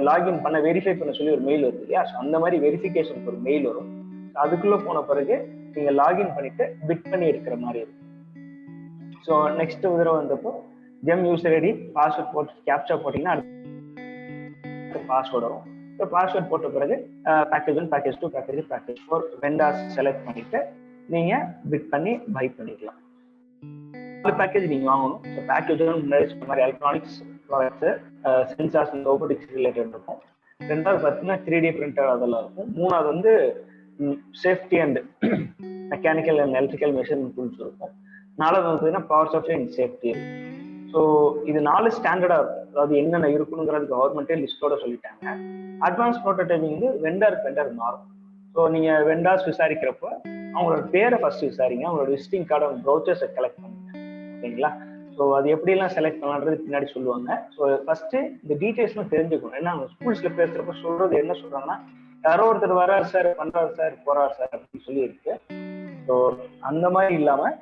லாகின் பண்ண வெரிஃபை பண்ண சொல்லி ஒரு மெயில் வருது இல்லையா, ஸோ அந்த மாதிரி வெரிஃபிகேஷனுக்கு ஒரு மெயில் வரும். அதுக்குள்ள போன பிறகு நீங்க லாகின் பண்ணிட்டு பிட் பண்ணி எடுக்கிற மாதிரி இருக்கும். ஸோ நெக்ஸ்ட் தடவை வந்தப்போ ஜெம் யூசர் ஐடி பாஸ்வேர்ட் போட்டு கேப்சா போட்டீங்கன்னா பாஸ்வேர்ட் வரும். ஸோ பாஸ்வேர்ட் போட்ட பிறகு package 1, package 2, package 4 vendors select பண்ணிட்டு நீங்க பிட் பண்ணி பை பண்ணிக்கலாம். பேக்கேஜ் நீங்க வாங்கணும். ஸோ பேக்கேஜ் முன்னாடி சொன்ன மாதிரி electronics products, sensors, robotics related இருக்கும். ரெண்டாவது பார்த்தீங்கன்னா 3D பிரிண்டர் அதெல்லாம் இருக்கும். மூணாவது வந்து safety and mechanical and electrical measurement tools இருக்கும். நாலாவது பார்த்தீங்கன்னா power software and safety. So இது 4 ஸ்டாண்டர்டா இருக்கும். அதாவது என்னென்ன இருக்கணுங்கிறது கவர்மெண்ட்டே லிஸ்டோட சொல்லிட்டாங்க. அட்வான்ஸ் ப்ரோட்டோடைப்பிங் வந்து வெண்டர் மாறும். ஸோ நீங்க வெண்டார்ஸ் விசாரிக்கிறப்ப அவங்களோட பேரை ஃபர்ஸ்ட் விசாரிங்க, அவங்களோட விசிட்டிங் கார்டு, அவங்க ப்ரௌச்சர்ஸை கலெக்ட் பண்ணுங்க. ஓகேங்களா? ஸோ அது எப்படியெல்லாம் செலக்ட் பண்ணலான்றது பின்னாடி சொல்லுவாங்க. ஸோ ஃபர்ஸ்ட் இந்த டீடைல்ஸ்லாம் தெரிஞ்சுக்கணும். ஏன்னா அவங்க ஸ்கூல்ஸ்ல பேசுறப்ப சொல்றது என்ன சொல்றாங்கன்னா, யாரோ ஒருத்தர் வராரு சார், பண்றாரு சார், போறாரு சார் அப்படின்னு சொல்லி இருக்கு. ஸோ அந்த மாதிரி இல்லாம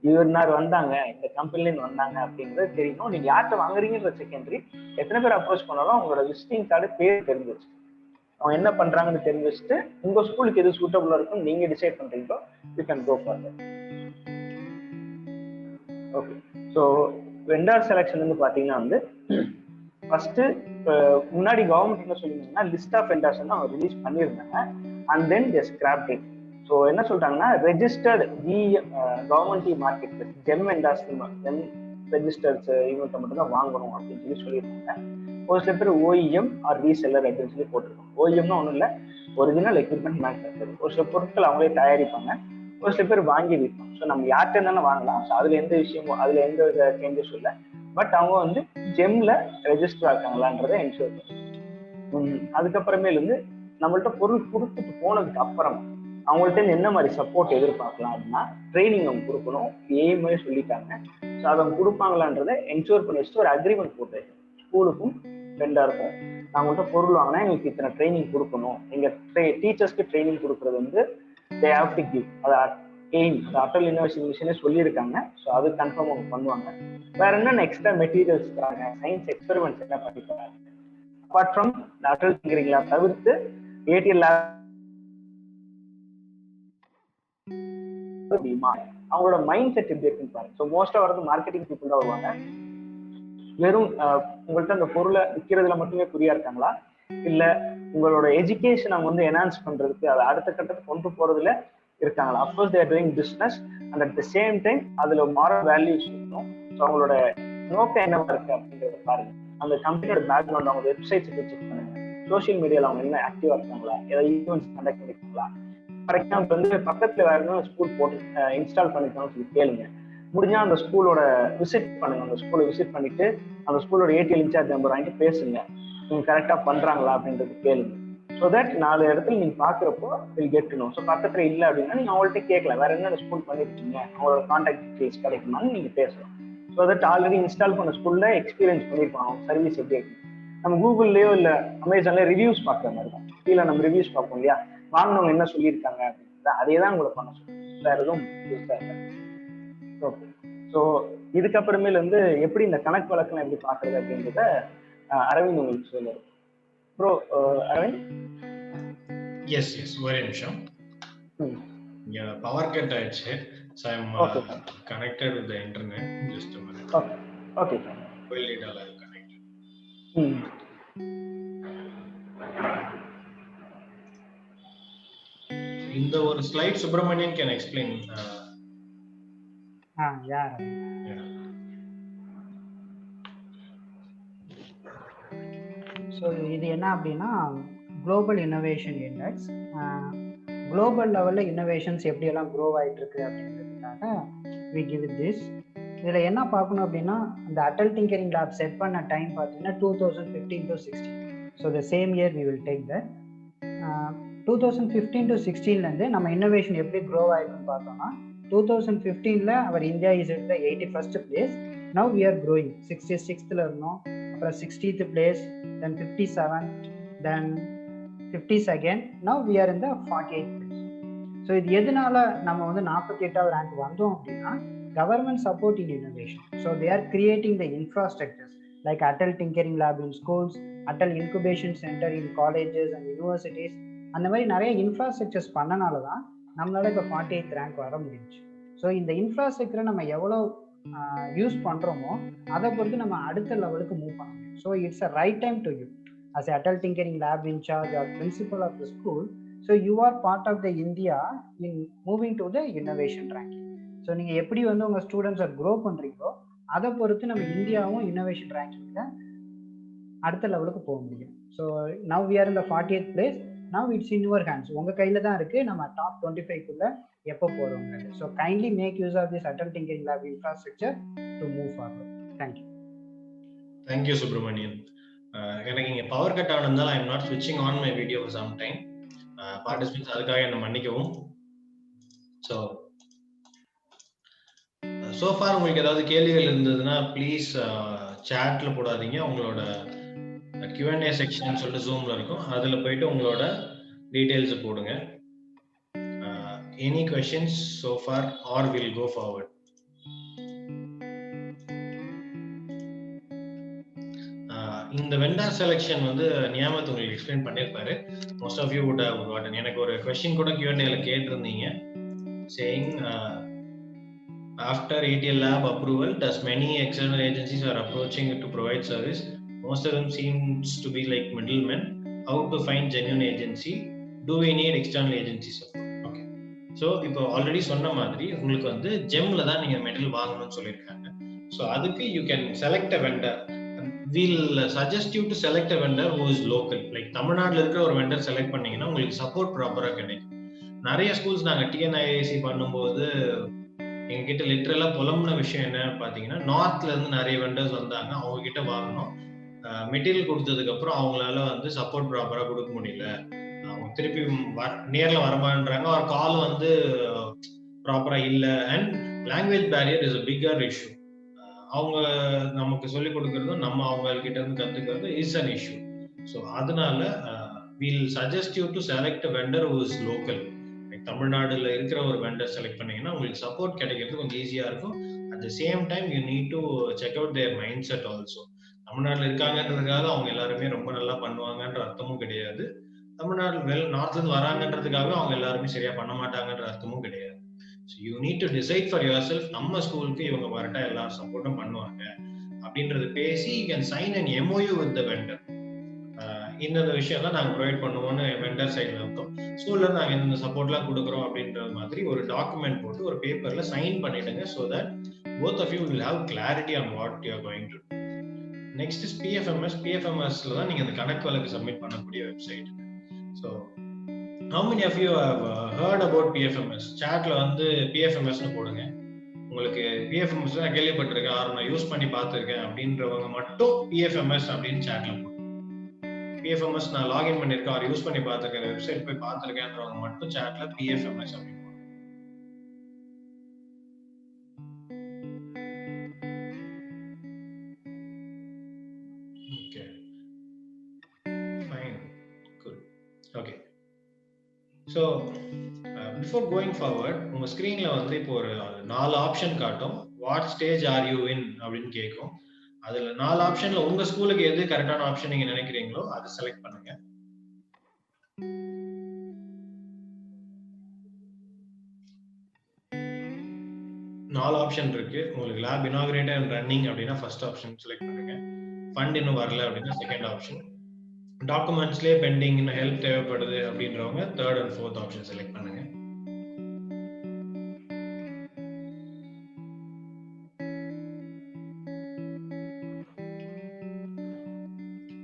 இவர் வந்தாங்க, இந்த கம்பெனிலேருந்து வந்தாங்க அப்படிங்கிறது தெரியணும். நீங்க யார்கிட்ட வாங்குறீங்கன்ற செகண்டரி, எத்தனை பேர் அப்ரோச் பண்ணாலும் அவங்களோட விசிட்டிங் கார்டு பேர் தெரிஞ்சு வச்சு, அவங்க என்ன பண்றாங்கன்னு தெரிஞ்சு வச்சுட்டு உங்க ஸ்கூலுக்கு எது சூட்டபிளா இருக்கும் நீங்க டிசைட் பண்றீங்களோ you can go for that. Okay. So vendor selection வந்து பாத்தீங்கன்னா வந்து ஃபர்ஸ்ட் முன்னாடி கவர்மெண்ட் என்ன சொல்லியிருந்தாங்கன்னா லிஸ்ட் ஆஃப் வெண்டார்ஸ் வந்து அவங்க ரிலீஸ் பண்ணியிருந்தாங்க. And then they scraped it. So என்ன சொல்றாங்கன்னா registered government market place GeM vendors, GeM registers இவங்கள்ட்ட மட்டும் தான் வாங்கணும் அப்படின்னு சொல்லியிருக்காங்க. ஒரு சில பேர் ஓஇஎம் ஆர் ரீசெல்லர் அப்படின்னு சொல்லி போட்டிருக்காங்க. ஓஇஎம்னா ஒன்றும் இல்லை, ஒரிஜினல் எக்யூப்மெண்ட் மேனுஃபேக்சர். ஒரு சில பொருட்கள் அவங்களே தயாரிப்பாங்க, ஒரு சில பேர் வாங்கி விற்பாங்க. ஸோ நம்ம யார்கிட்ட இருந்தாலும் வாங்கலாம். ஸோ அதுல எந்த விஷயமும், அதுல எந்த வித சேஞ்சஸும் இல்லை. பட் அவங்க வந்து ஜெம்ல ரெஜிஸ்டர் ஆக்காங்களான்றதை என்ஷூர் பண்ணும். அதுக்கப்புறமேல வந்து நம்மள்ட்ட பொருள் கொடுத்துட்டு போனதுக்கு அப்புறம் அவங்கள்ட்ட என்ன மாதிரி சப்போர்ட் எதிர்பார்க்கலாம் அப்படின்னா, ட்ரைனிங் அவங்க கொடுக்கணும், ஏமே சொல்லிட்டாங்க. ஸோ அதை அவங்க கொடுப்பாங்களான்றதை என்ஷூர் பண்ணி வச்சுட்டு ஒரு அக்ரிமெண்ட் போட்டு ஸ்கூலுக்கும் வெண்டாருக்கும், அவங்கள்ட்ட பொருள் வாங்கினா எங்களுக்கு இத்தனை ட்ரைனிங் கொடுக்கணும், எங்க டீச்சர்ஸ்க்கு ட்ரைனிங் கொடுக்கறது வந்து தே ஹேவ் டு கிவ், அதை எய்ம், அந்த அட்டல் இன்னோவேஷன் மிஷனே சொல்லியிருக்காங்க. ஸோ அது கன்ஃபார்ம் அவங்க பண்ணுவாங்க. வேற என்னென்ன எக்ஸ்ட்ரா மெட்டீரியல்ஸ் தராங்க, சயின்ஸ் எக்ஸ்பெரிமெண்ட்ஸ் என்ன பண்ணிக்கிறாங்க, அப்பார்ட் ஃப்ரம் அட்டல் டிங்கரிங்ல தவிர்த்து ஏடிஎல் அவங்களோட மைண்ட் செட் எப்படி இருக்குன்னு பாருங்க. ஸோ மோஸ்டா வரது மார்க்கெட்டிங் பீப்புள் தான் வருவாங்க. வெறும் உங்கள்கிட்ட அந்த பொருளை விற்கிறதுல மட்டுமே குறியா இருக்காங்களா, இல்ல உங்களோட எஜுகேஷன் அவங்க வந்து என்ஹான்ஸ் பண்றதுக்கு அதை அடுத்த கட்டத்துக்கு கொண்டு போறதுல இருக்காங்களா? Of course they are doing business and at the same time அதுல மாரல் வேல்யூஸ் இருக்கும். ஸோ அவங்களோட நோக்கம் என்னவா இருக்கு அப்படின்றத பாருங்க. அந்த கம்பெனியோட பேக்ரவுண்ட், அவங்க வெப்சைட்ஸ் செக் பண்ணுங்க. சோஷியல் மீடியால அவங்க என்ன ஆக்டிவா இருக்காங்களா, ஏதாவது ஈவெண்ட்ஸ் கண்டக்ட் பண்ணிருக்காங்களா. ஃபார் எக்ஸாம்பிள் வந்து பக்கத்துல வேற என்ன ஸ்கூல் போட்டு இன்ஸ்டால் பண்ணிருக்காங்கன்னு சொல்லி கேளுங்க. முடிஞ்சா அந்த ஸ்கூலோட விசிட் பண்ணுங்க. அந்த ஸ்கூலை விசிட் பண்ணிட்டு அந்த ஸ்கூலோட ஏடிஎல் இன்சார்ஜ் நம்பர் வாங்கிட்டு பேசுங்க. நீங்க கரெக்டா பண்றாங்களா அப்படின்றது கேளுங்க. ஸோ தட் 4 இடத்துல நீங்க பாக்குறப்போ will get to know. So பக்கத்துல இல்லை அப்படின்னா நீங்க அவங்கள்ட்ட கேட்கலாம், வேற என்ன ஸ்கூல் பண்ணிருக்கீங்க, அவங்களோட கான்டாக்ட் டீடைல்ஸ் கிடைக்குமான்னு நீங்க பேசலாம். ஸோ தட் ஆல்ரெடி இன்ஸ்டால் பண்ண ஸ்கூல்ல எக்ஸ்பீரியன்ஸ் பண்ணிருப்பாங்க, அவங்க சர்வீஸ் எப்படி இருக்கு. நம்ம கூகுள்லயோ இல்ல அமேசான்ல ரிவ்யூஸ் பார்க்குற மாதிரி தான். கீழே நம்ம ரிவ்யூஸ் பார்ப்போம் இல்லையா, வாங்கினவங்க என்ன சொல்லியிருக்காங்க அப்படின்றத அதே தான் உங்களை பண்ண சொல்லுவோம். வேற எதுவும் புதுசாக இல்லை. ஓகே. ஸோ இதுக்கப்புறமேல வந்து எப்படி இந்த கணக்கு வழக்கெல்லாம் எப்படி பார்க்கறது அப்படின்றத அரவிந்த் உங்களுக்கு சொல்லுவார். ப்ரோ அரவிந்த். எஸ் எஸ், ஒரே நிமிஷம். இங்க பவர் கட் ஆயிடுச்சு. So I'm connected with the internet. Just a minute. Okay. Well, data live connected. In the one slide, Subramanian can explain. Yeah. So இது என்ன அப்படின்னா குளோபல் இனோவேஷன் இண்டெக்ஸ். குளோபல் லெவலில் innovations எப்படியெல்லாம் grow ஆகிட்டு இருக்கு அப்படின்றதுக்காக we give it this. இதில் என்ன பார்க்கணும் அப்படின்னா இந்த அடல் டிங்கரிங் லேப் செட் பண்ண டைம் பார்த்தீங்கன்னா 2015 to 16. So the same year we will take that. 2015 to 16லேருந்து நம்ம இன்னோவேஷன் எப்படி க்ரோ ஆகிருக்குன்னு பார்த்தோம்னா 2015ல் our India is it the 81st place. Now we are growing. 66th இருந்தோம், அப்புறம் 60th place, then 57th, then 52nd. Now we are in the 48th place. So இது எதனால நம்ம வந்து 48வது ரேங்க் வந்தோம் அப்படின்னா government support in innovation. So they are creating the infrastructures like Atal tinkering lab in schools, Atal incubation centre in colleges and universities. அந்த மாதிரி நிறைய infrastructures பண்ணனால தான் நம்மளால இப்போ 48th ரேங்க் வர முடிஞ்சிச்சு. ஸோ இந்த இன்ஃப்ராஸ்ட்ரக்சரை நம்ம எவ்வளோ யூஸ் பண்ணுறோமோ அதை பொறுத்து நம்ம அடுத்த லெவலுக்கு மூவ் பண்ண முடியும். So it's a right time to you as a Atal Tinkering Lab in charge or principal of the school. So you are part of the India in moving to the innovation ranking. So நீங்க எப்படி வந்து உங்க ஸ்டூடெண்ட்ஸை grow பண்றீங்களோ அதை பொறுத்து நம்ம இந்தியாவும் இன்னோவேஷன் ரேங்கிங்ல அடுத்த லெவலுக்கு போக முடியும். So now we are in the 48th place. Now it's in your hands. உங்க கையில தான் இருக்கு நம்ம டாப் 25க்குள்ள எப்போ போறோம். So kindly make use of this Atal Tinkering Lab infrastructure to move forward. Thank you. Thank you, Subramanian. எனக்கு இங்கே பவர் கட் ஆனதால் ஐ எம் நாட் ஸ்விட்சிங் on my video for some time. Participants அதுக்காக என்னை மன்னிக்கவும். ஸோ ஃபார் உங்களுக்கு ஏதாவது கேள்விகள் இருந்ததுன்னா ப்ளீஸ் சேட்டில் போடாதீங்க. உங்களோட Q&A செக்ஷன் சொல்லிட்டு ஜூமில் இருக்கும், அதில் போயிட்டு உங்களோட டீட்டெயில்ஸை போடுங்க. Any questions so far or will go forward. இந்த வெண்டர் செலெக்ஷன் வந்து நியாமத் உங்களுக்கு எக்ஸ்பிளைன் பண்ணியிருப்பாரு. Most of you would have gotten. எனக்கு ஒரு கொஸ்டின் கூட Q&A கேட்டிருந்தீங்க, saying after ETL lab approval, does many external agencies are approaching to provide service? Most of them seems to be like middlemen. How to find genuine agency? Do we need external agency support? Okay. So இப்போ already சொன்ன மாதிரி உங்களுக்கு வந்து ஜெம்ல தான் நீங்க material வாங்கணும்னு சொல்லியிருக்காங்க. So அதுக்கு you can select a vendor. We'll suggest you to select a vendor who is local. Like தமிழ்நாட்டில் இருக்கிற ஒரு வெண்டர் செலக்ட் பண்ணீங்கன்னா உங்களுக்கு சப்போர்ட் ப்ராப்பராக கிடைக்கும். நிறைய ஸ்கூல்ஸ் நாங்கள் TNIIC பண்ணும்போது எங்ககிட்ட லிட்டரலாக புலம்புன விஷயம் என்னன்னு பார்த்தீங்கன்னா, நார்த்ல இருந்து நிறைய வெண்டர்ஸ் வந்தாங்க, அவங்க கிட்ட வாங்கணும், மெட்டீரியல் கொடுத்ததுக்கு அப்புறம் அவங்களால வந்து சப்போர்ட் ப்ராப்பராக கொடுக்க முடியல, அவங்க திருப்பி நேரில் வரமான்றாங்க, ஒரு கால் வந்து ப்ராப்பராக இல்லை. And language barrier is a bigger issue. அவங்க நமக்கு சொல்லிக் கொடுக்கறதும் நம்ம அவங்க கிட்ட இருந்து கத்துக்கிறது இஸ் அன் இஷ்யூ. ஸோ அதனால we'll suggest you to select a vendor who is local. தமிழ்நாடுல இருக்கிற ஒரு வெண்டர் செலக்ட் பண்ணீங்கன்னா உங்களுக்கு சப்போர்ட் கிடைக்கிறது கொஞ்சம் ஈஸியா இருக்கும். At the same time you need to check out their mind set also. தமிழ்நாட்டில் இருக்காங்கன்றதுக்காக அவங்க எல்லாருமே ரொம்ப நல்லா பண்ணுவாங்கன்ற அர்த்தமும் கிடையாது. தமிழ்நாடு நார்த்ல இருந்து வராங்கன்றதுக்காக அவங்க எல்லாருமே சரியா பண்ண மாட்டாங்கன்ற அர்த்தமும் கிடையாது. So you need to decide for yourself. நம்ம ஸ்கூலுக்கு இவங்க வரட்டா எல்லாரும் சப்போர்ட்டும் பண்ணுவாங்க அப்படின்றது பேசி you can sign an MOU with the vendor. இந்த விஷயம்லாம் நாங்கள் ப்ரொவைட் பண்ணுவோம்னு வெண்டர் சைடில் இருக்கோம். ஸ்கூலில் நாங்கள் இந்த சப்போர்ட்லாம் கொடுக்குறோம் அப்படின்ற மாதிரி ஒரு டாக்குமெண்ட் போட்டு ஒரு பேப்பரில் சைன் பண்ணிடுங்க. So that both of you will have clarity on what you are going to do. Next is PFMS. PFMSல தான் நீங்க அந்த கணக்கு வழக்கு சப்மிட் பண்ணக்கூடிய website. So how many of you have heard about PFMS? chatல வந்து PFMS னு போடுங்க. உங்களுக்கு PFMS நான் கேள்விப்பட்டிருக்கேன், ஆர் நான் யூஸ் பண்ணி பார்த்திருக்கேன் அப்படின்றவங்க மட்டும் PFMS அப்படின்னு chatல போடுங்க. PFMS நான் லாகின் பண்ணிருக்கேன், ஆர் யூஸ் பண்ணி பார்த்திருக்கேன், வெப்சைட் போய் பார்த்திருக்கேன்றவங்க மட்டும் chatல PFMS அப்படின்னு. Okay. So before going forward, உங்க ஸ்கிரீன்ல வந்து இப்போ ஒரு 4 ஆப்ஷன் காட்டும். What stage are you in அப்படின்னு கேட்கும். அதுல 4 ஆப்ஷன்ல உங்க ஸ்கூலுக்கு எது கரெக்டான ஆப்ஷன் நீங்க நினைக்கிறீங்களோ அதை செலக்ட் பண்ணுங்க. நாலு ஆப்ஷன் இருக்கு. உங்களுக்கு லேப் இனாகிரேட்டட் அண்ட் ரன்னிங் அப்படின்னா ஃபர்ஸ்ட் ஆப்ஷன் செலக்ட் பண்ணுங்க. ஃபண்ட் இன்னும் வரல அப்படின்னா செகண்ட் ஆப்ஷன். டாக்குமெண்ட்ஸ்லேயே பெண்டிங் இன்னும் ஹெல்ப் தேவைப்படுது அப்படின்றவங்க third and fourth option select பண்ணுங்க.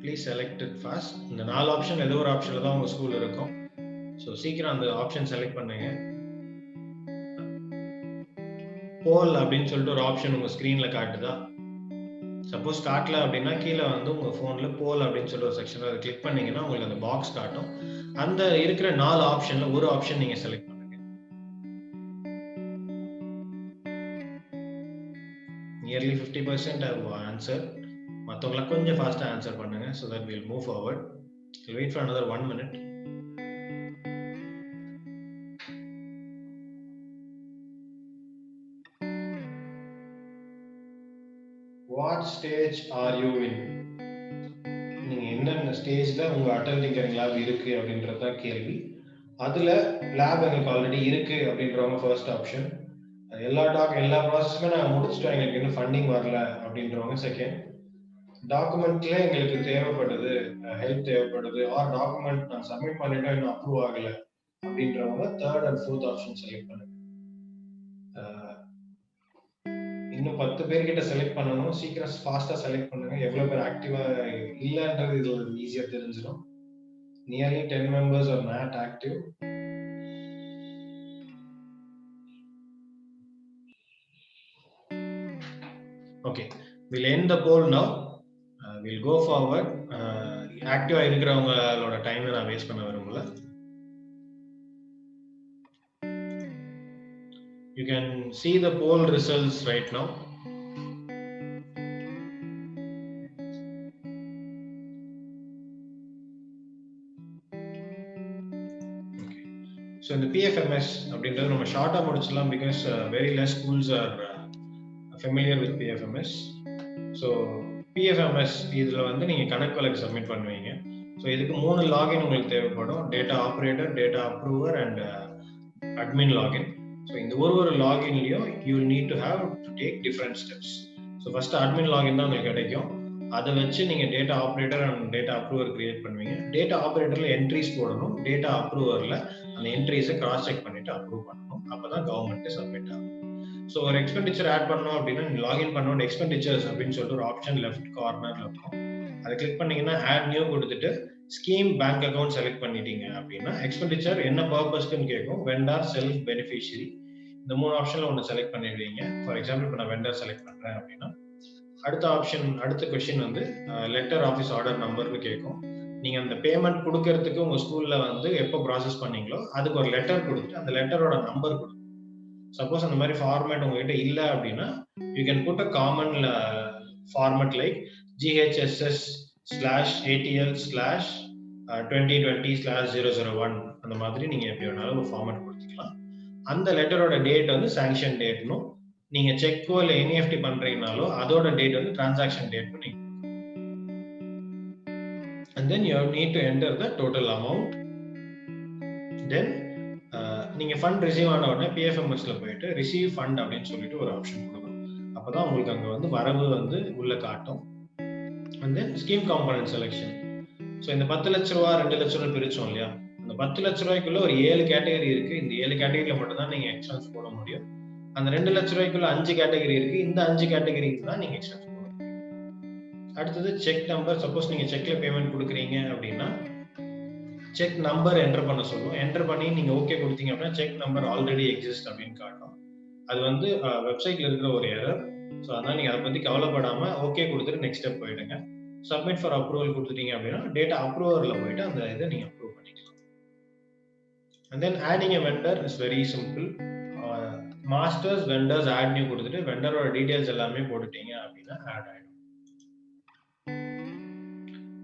Please select it fast. இந்த 4 ஆப்ஷன் ஏதோ ஒரு ஆப்ஷன்ல தான் உங்க ஸ்கூல் இருக்கும். ஸோ சீக்கிரம் அந்த ஆப்ஷன் செலக்ட் பண்ணுங்க. போல் அப்படின்னு சொல்லிட்டு ஒரு ஆப்ஷன் உங்க ஸ்கிரீன்ல காட்டுதா? சப்போஸ் காட்டல அப்படின்னா கீழே வந்து உங்க போன்ல போல் அப்படின்னு சொல்லி ஒரு செக்ஷன் அதை கிளிக் பண்ணீங்கன்னா உங்களுக்கு அந்த பாக்ஸ் காட்டும். அந்த இருக்கிற 4 ஆப்ஷன்ல ஒரு ஆப்ஷன் நீங்க செலக்ட் பண்ணுங்க. Nearly 50% have answered. மற்றவங்களை கொஞ்சம் ஃபாஸ்டா ஆன்சர் பண்ணுங்க. so that we'll move forward. We'll wait for another 1 minute. What stage are you in? நீங்க என்ன ஸ்டேஜ்ல உங்க அடல் டிங்கரிங் லேப் இருக்கு அப்படின்றத கேள்வி. அதுல லேப் எங்களுக்கு ஆல்ரெடி இருக்கு அப்படின்றவங்க ஃபர்ஸ்ட் ஆப்ஷன். எல்லா ப்ராசஸுமே நாங்கள் முடிச்சுட்டோம், எங்களுக்கு இன்னும் ஃபண்டிங் வரல அப்படின்றவங்க செகண்ட். டாக்குமெண்ட்ல எங்களுக்கு தேவைப்படுது, ஹெல்ப் தேவைப்படுது, ஆர் டாக்குமெண்ட் நான் சப்மிட் பண்ணிட்டோம் இன்னும் அப்ரூவ் ஆகல அப்படின்றவங்க third and fourth option select பண்ணுங்க. இன்னும் 10 பேர்கிட்ட செலக்ட் பண்ணணும். சீக்கிரம் ஃபாஸ்டா செலக்ட் பண்ணுங்க. எவ்வளவு பேர் ஆக்டிவா இல்லன்றது இது ஈஸியா தெரிஞ்சிடும். Nearly 10 members are not active. Okay, we'll end the poll now. We'll go forward. ஆக்டிவா இருக்கிறவங்களோட டைம் நான் வேஸ்ட் பண்ண விரும்பல. You can see the poll results right now. So in the PFMS அப்படின்றது நம்ம ஷார்ட்டா முடிச்சலாம் because very less schools are familiar with PFMS. So PFMS இதுல வந்து நீங்க கணக்கு வழக்கு சப்மிட் பண்ணுவீங்க. ஸோ இதுக்கு 3 லாகின் உங்களுக்கு தேவைப்படும். Data operator, data approver and admin login. So இந்த ஒரு லாகின்லையும் you need to have to take different steps. So first admin login தான் உங்களுக்கு கிடைக்கும். அதை வச்சு நீங்க data operator and data approver create பண்ணுவீங்க. டேட்டா ஆப்ரேட்டர்ல என்ட்ரிஸ் போடணும், டேட்டா அப்ரூவர்ல அந்த என்ட்ரிஸை கிராஸ் செக் பண்ணிட்டு அப்ரூவ் பண்ணணும். அப்பதான் கவர்மெண்ட் சப்மிட் ஆகும். ஸோ ஒரு எக்ஸ்பெண்டிச்சர் ஆட் பண்ணணும் அப்படின்னா நீங்க லாகின் பண்ணணும். எக்ஸ்பெண்டிச்சர்ஸ் அப்படின்னு சொல்லிட்டு ஒரு ஆப்ஷன் லெஃப்ட் கார்னர்ல இருக்கும். அதை கிளிக் பண்ணீங்கன்னா ஆட் நியூ கொடுத்துட்டு ஸ்கீம் பேங்க் அக்கௌண்ட் செலக்ட் பண்ணிட்டீங்க அப்படின்னா எக்ஸ்பெண்டிச்சர் என்ன பர்பஸ்க்குன்னு கேட்கும். வெண்டார், செல்ஃப், பெனிஃபிஷியரி, இந்த 3 ஆப்ஷன்ல ஒன்று செலக்ட் பண்ணிடுவீங்க. ஃபார் எக்ஸாம்பிள் இப்போ நான் வெண்டர் செலக்ட் பண்றேன் அப்படின்னா அடுத்த கொஸ்டின் வந்து லெட்டர் ஆஃபீஸ் ஆர்டர் நம்பர்னு கேட்கும். நீங்க அந்த பேமெண்ட் கொடுக்கறதுக்கு உங்க ஸ்கூல்ல வந்து எப்போ ப்ராசஸ் பண்ணீங்களோ அதுக்கு ஒரு லெட்டர் கொடுத்து அந்த லெட்டரோட நம்பர் கொடுக்கும். சப்போஸ் அந்த மாதிரி ஃபார்மேட் உங்ககிட்ட இல்லை அப்படின்னா you can put a common format like GHSS/ATL/2020/001 அந்த மாதிரி நீங்க எப்படி வேணாலும் ஒரு ஃபார்மேட் கொடுத்துக்கலாம். அந்த லெட்டரோட டேட் வந்து சாங்ஷன் டேட்னும், நீங்க செக்கோ இல்லை என்இஎஃப்டி பண்றீங்கனாலோ அதோட டேட் வந்து டிரான்சாக்ஷன் டேட்னு நீங்க. And then you need to enter the total amount. Then நீங்க ஃபண்ட் ரிசீவ் ஆன உடனே PFMSல போயிட்டு ரிசீவ் ஃபண்ட் அப்படின்னு சொல்லிட்டு ஒரு ஆப்ஷன் கொடுக்கணும். அப்பதான் உங்களுக்கு அங்க வந்து வரவு வந்து உள்ள காட்டும். And then scheme component selection. So இந்த 10 லட்ச ரூபா 2 லட்ச ரூபா பிரிச்சோம் இல்லையா, அந்த 10 லட்ச ரூபாய்க்குள்ள ஒரு 7 கேட்டகரி இருக்கு. இந்த 7 கேட்டகரியில மட்டும் தான் நீங்க எக்ஸ்பென்ஸ் போட முடியும். அந்த 2 லட்ச ரூபாய்க்குள்ள 5 கேட்டகரி இருக்கு. இந்த 5 கேட்டகரிக்கு தான் நீங்க எக்ஸ்பென்ஸ் போட முடியும். அடுத்தது செக் நம்பர். சப்போஸ் நீங்க செக்ல பேமெண்ட் கொடுக்குறீங்க அப்படின்னா செக் நம்பர் என்டர் பண்ண சொல்லுவோம். என்டர் பண்ணி நீங்க ஓகே கொடுத்தீங்க அப்படின்னா செக் நம்பர் ஆல்ரெடி எக்ஸிஸ்ட் அப்படின்னு காட்டும். அது வந்து வெப்சைட்ல இருக்கிற ஒரு எரர். ஸோ அதனால நீங்க அதை பத்தி கவலைப்படாம ஓகே கொடுத்துட்டு நெக்ஸ்ட் ஸ்டெப் போயிடுங்க. சப்மிட் ஃபார் அப்ரூவல் கொடுத்துட்டீங்க அப்படின்னா டேட்டா அப்ரூவர்ல போயிட்டு அந்த இதை நீங்க அப்ரூவ் பண்ணிக்கலாம். And then adding a vendor is very simple. Masters vendors add new கொடுத்துட்டு வெண்டரோட டீடைல்ஸ் எல்லாமே போட்டுட்டீங்க அப்படின்னா ஆட் ஆயிடும்.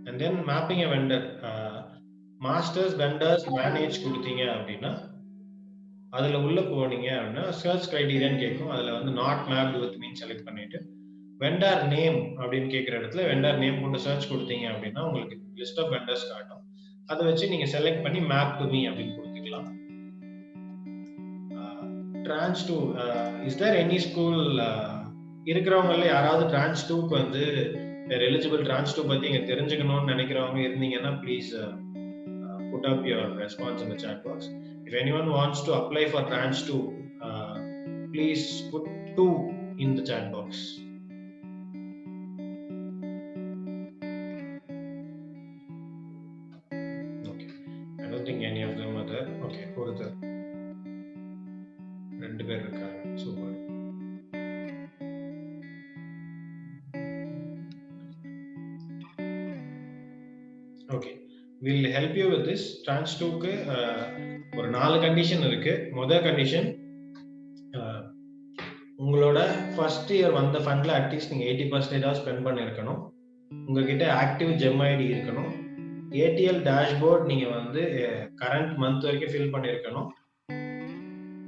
And then mapping a vendor. Masters vendors manage கொடுத்தீங்க அப்படின்னா அதுல உள்ள போனீங்க அப்படின்னா சர்ச் கிரைட்டீரியான்னு கேட்கும். அதுல வந்து not mapped with mean select பண்ணிட்டு வெண்டர் நேம் அப்படின்னு கேட்குற இடத்துல வெண்டர் நேம் கொண்டு சர்ச் கொடுத்தீங்க அப்படின்னா உங்களுக்கு லிஸ்ட் ஆஃப் வெண்டர்ஸ் காட்டும். அதை வச்சு நீங்க செலக்ட் பண்ணி மேப் டு மீ அப்படின்னு கொடுத்துக்கலாம். Tranche 2, is there any school இருக்கிறவங்கள யாராவது Tranche 2க்கு வந்து எலிஜிபிள் Tranche 2 பத்தி இங்க தெரிஞ்சுக்கணும்னு நினைக்கிறவங்க இருந்தீங்கன்னா please put up your response in the chat box. If anyone wants to apply for Tranche 2, please put 2 in the chat box. Okay, I don't think any of them are there. Okay, ஒருத்தர் 2 பேர் இருக்காங்க. Super. Okay, we'll help you with this. Tranche 2க்கு ஒரு 4 condition இருக்கு. முதல் condition, உங்களோட first year வந்த ஃபண்ட்ல at least நீங்க 80% ஸ்பெண்ட் பண்ணிருக்கணும். உங்ககிட்ட ஆக்டிவ் ஜெம் ஐடி இருக்கணும். ஏடிஎல் டேஷ்போர்ட் நீங்க வந்து கரண்ட் மந்த் வரைக்கும் ஃபில் பண்ணிருக்கணும்.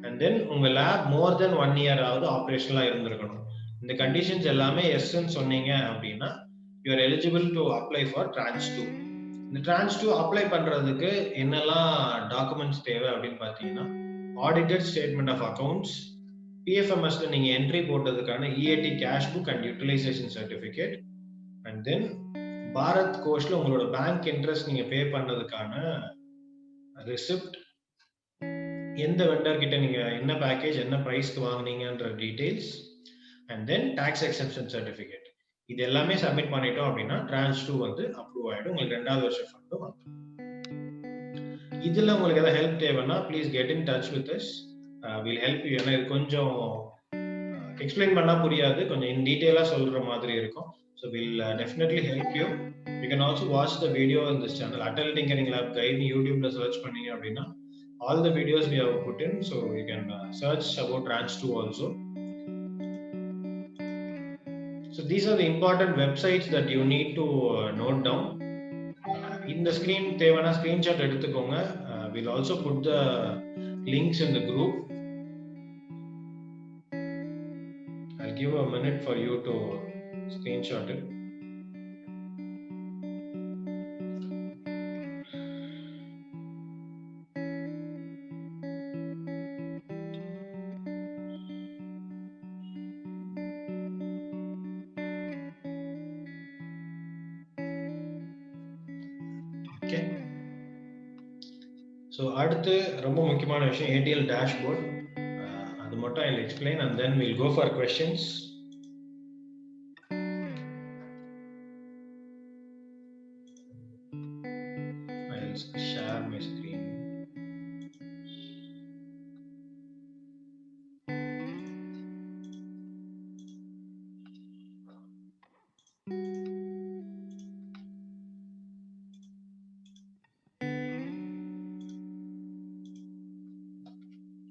அண்ட் தென் உங்க லேப் மோர் தென் 1 இயர் ஆவது ஆப்ரேஷனலா இருந்திருக்கணும். இந்த கண்டிஷன்ஸ் எல்லாமே எஸ்ன்னு சொன்னீங்க அப்படின்னா you are eligible to apply for Tranche 2. இந்த Tranche 2 அப்ளை பண்றதுக்கு என்னெல்லாம் டாக்குமெண்ட்ஸ் தேவை அப்படின்னு பாத்தீங்கன்னா ஆடிட்டட் ஸ்டேட்மெண்ட் ஆஃப் அக்கவுண்ட்ஸ், பிஎஃப்எம்எஸ்ல நீங்க என்ட்ரி போட்டதுக்கான EAT cash book and utilisation certificate, and then Bharat கோஷ்ல உங்களோட பேங்க் இன்ட்ரெஸ்ட் நீங்க பே பண்ணதுக்கான ரிசிப்ட், எந்த வெண்டர் கிட்ட நீங்க என்ன பேக்கேஜ் என்ன பிரைஸ்க்கு வாங்குனீங்கன்ற details, and then tax exception certificate. இது எல்லாமே சப்மிட் பண்ணிட்டோம் அப்படின்னா Tranche 2 வந்து அப்ரூவ் ஆயிடும். உங்களுக்கு 2வது வருஷம் ஃபண்டும் வந்துடும். இதுல உங்களுக்கு ஏதாவது ஹெல்ப் தேவைன்னா please get in touch with us. Will help you. ஏன்னா இது கொஞ்சம் எக்ஸ்பிளைன் பண்ணா புரியாது, கொஞ்சம் இன் டீடைலா சொல்ற மாதிரி இருக்கும். So will definitely help you. You can also watch the video in this channel. Atal tinkering lab guide யூடியூப்ல சர்ச் பண்ணீங்க அப்படின்னா all the videos we have put in, so you can search about Tranche 2 also. So these are the important websites that you need to note down. In the screen தேவனா screenshot எடுத்துக்கோங்க. We'll also put the links in the group. I'll give a minute for you to screenshot it. So அடுத்து ரொம்ப முக்கியமான விஷயம் ADL dashboard. அது மட்டும் I'll explain and then we'll go for questions. I'll share my screen.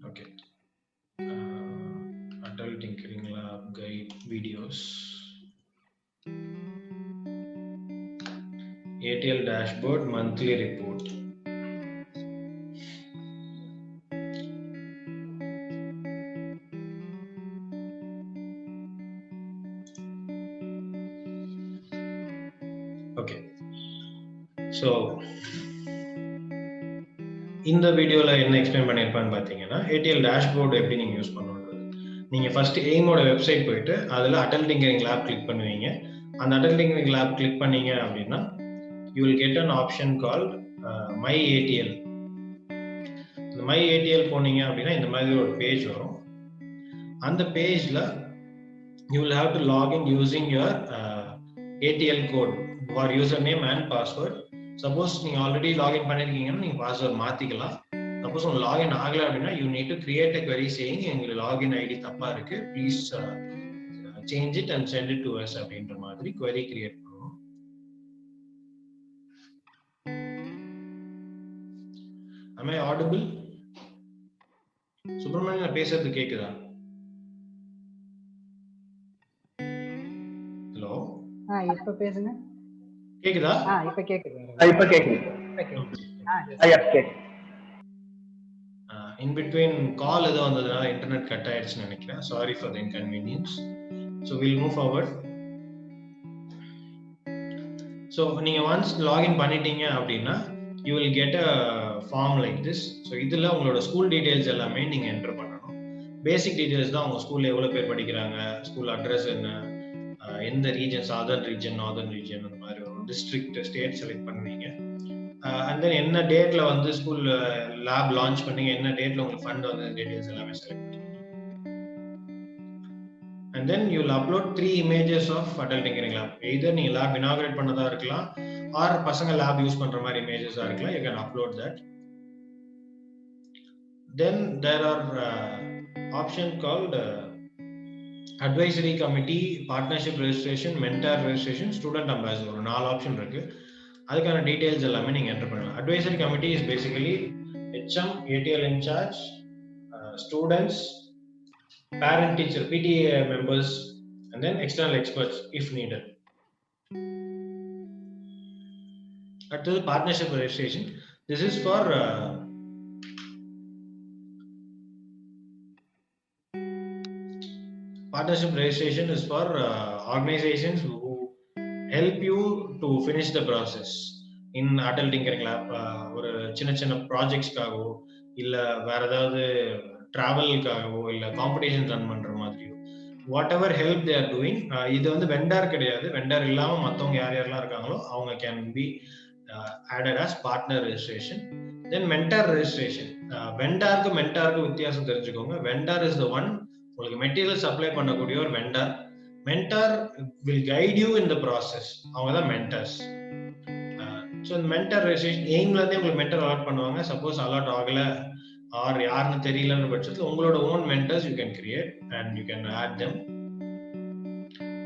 Okay. Adult Tinkering Lab guide videos. ATL dashboard monthly report. Okay. So இந்த வீடியோல என்ன explain பண்ணிருப்பான்னு பாத்தீங்கன்னா ஏடிஎல் டேஷ்போர்டு எப்படி நீங்க யூஸ் பண்ணணும்ன்றது. நீங்க ஃபர்ஸ்ட் எய்மோட வெப்சைட் போயிட்டு அதுல அடல் டிங்கரிங் லேப் கிளிக் பண்ணுவீங்க. அந்த அடல் டிங்கரிங் லேப் கிளிக் பண்ணீங்க அப்படின்னா you will get an option called My ATL. இந்த My ATL போனீங்க அப்படின்னா இந்த மாதிரி ஒரு பேஜ் வரும். அந்த பேஜ்ல you will have to log in using your ATL code for username and password. Suppose நீங்க ஆல்ரெடி லாகின் பண்ணிருக்கீங்கன்னா நீங்க பாஸ்வேர்ட் மாத்திக்கலாம். சப்போஸ் உங்களுக்கு லாகின் ஆகல அப்படின்னா you need to create a query saying எங்களுக்கு லாகின் ஐடி தப்பா இருக்கு, please change it and send it to us அப்படின்ற மாதிரி query create பண்ணுவோம். Am I audible? சுப்ரமணியன் நான் பேசுறது கேக்குதா? ஹலோ, இப்ப பேசுங்க. கேக்குதா? இப்ப கேக்குது. இப்ப கேக்குது. In between call ஏதோ வந்ததுனால இன்டர்நெட் கட் ஆயிடுச்சுன்னு நினைக்கிறேன். Sorry for the inconvenience. So we'll move forward. So நீங்க once login பண்ணிட்டீங்க அப்படின்னா you will get a form like this. So இதுல உங்களோட ஸ்கூல் டீடைல்ஸ் எல்லாமே நீங்க என்டர் பண்ணணும். பேசிக் டீடைல்ஸ் தான், உங்க ஸ்கூல்ல எவ்வளவு பேர் படிக்கிறாங்க, ஸ்கூல் அட்ரஸ் என்ன, எந்த region, southern region, northern region, அந்த மாதிரி ஒரு டிஸ்ட்ரிக்ட், ஸ்டேட் செலக்ட் பண்ணுவீங்க. அண்ட் தென் என்ன டேட்ல வந்து ஸ்கூல் லேப் லான்ச் பண்ணீங்க, என்ன டேட்ல உங்களுக்கு ஃபண்ட் வந்து டீடைல்ஸ் எல்லாமே செலக்ட் பண்ணுவீங்க. And then you will upload 3 images of Adult Tinkering Lab. Either நீங்க லேப் inaugurate பண்ணதா இருக்கலாம், or பசங்க லேப் யூஸ் பண்ற மாதிரி இமேஜஸா இருக்கலாம். You can upload that. Then there are option called advisory committee, partnership registration, mentor registration, student ambassador. ஒரு 4 option இருக்கு. அதுக்கான டீடைல்ஸ் எல்லாமே நீங்க என்டர் பண்ணலாம். Advisory committee is basically HM, ATL incharge, students, parent teacher, PTA members, and then external experts if needed. அடுத்தது partnership registration. This is for partnership registration is for organizations who help you to finish the process in Adult Tinkering Lab. ஒரு சின்ன சின்ன ப்ராஜெக்ட்ஸ்க்காகவோ இல்ல வேற ஏதாவது டிராவலுக்காகவோ இல்ல competition run பண்ற மாதிரியோ what ever help they are doing. இது வந்து வெண்டார் கிடையாது. வெண்டார் இல்லாம மத்தவங்க யார் யாரெல்லாம் இருக்காங்களோ அவங்க can be added as partner registration. Then mentor registration. வெண்டாருக்கு மென்டாருக்கு வித்தியாசம் தெரிஞ்சுக்கோங்க. வெண்டார் இஸ் த ஒன் உங்களுக்கு மெட்டீரியல் சப்ளை பண்ணக்கூடிய ஒரு vendor. Mentor will guide you in the process. அவங்க தான் மென்டர்ஸ். ஸோ இந்த மென்டர் ரெஜிஸ்ட்ரேஷன் எய்ம்ல இருந்தே உங்களுக்கு மென்டர் அலாட் பண்ணுவாங்க. சப்போஸ் அலாட் ஆகல ஆர் யாருன்னு தெரியலன்ற பட்சத்தில் உங்களோட own mentors you can create and you can add them.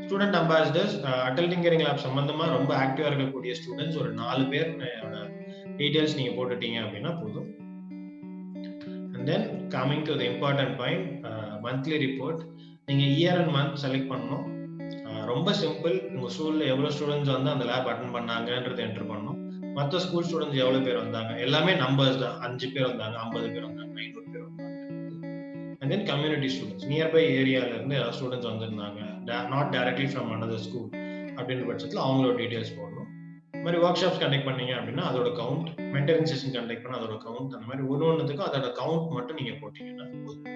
Student ambassadors, Atal tinkering lab சம்பந்தமா ரொம்ப ஆக்டிவா இருக்கக்கூடிய ஸ்டூடெண்ட்ஸ் ஒரு 4 பேர் டீடைல்ஸ் நீங்க போட்டுட்டீங்க அப்படின்னா போதும். And then coming to the important point, monthly report. நீங்க இயர் அண்ட் மந்த் செலக்ட் பண்ணணும். ரொம்ப சிம்பிள். உங்க ஸ்கூல்ல எவ்வளவு ஸ்டூடெண்ட்ஸ் வந்து அந்த லேப் அட்டெண்ட் பண்ணாங்கன்றது என்டர் பண்ணணும். மற்ற ஸ்கூல் ஸ்டூடெண்ட்ஸ் எவ்வளவு பேர் வந்தாங்க, எல்லாமே நம்பர்ஸ் தான். 5 பேர் வந்தாங்க, 50 பேர் வந்தாங்க, 500 பேர் வந்தாங்க. And then community students, nearby ஏரியால இருந்து ஏதாவது ஸ்டூடெண்ட்ஸ் வந்திருந்தாங்க, not directly from another school அப்படின்ற பட்சத்தில் அவங்களோட டீடைல்ஸ் போடணும். இந்த மாதிரி ஒர்க் ஷாப்ஸ் கண்டக்ட் பண்ணீங்க அப்படின்னா அதோட கவுண்ட், மென்டரிங் செஷன் கண்டக்ட் பண்ண அதோட கவுண்ட், அந்த மாதிரி ஒவ்வொன்றுத்துக்கும் அதோட கவுண்ட் மட்டும் நீங்க போட்டீங்கன்னா போதும்.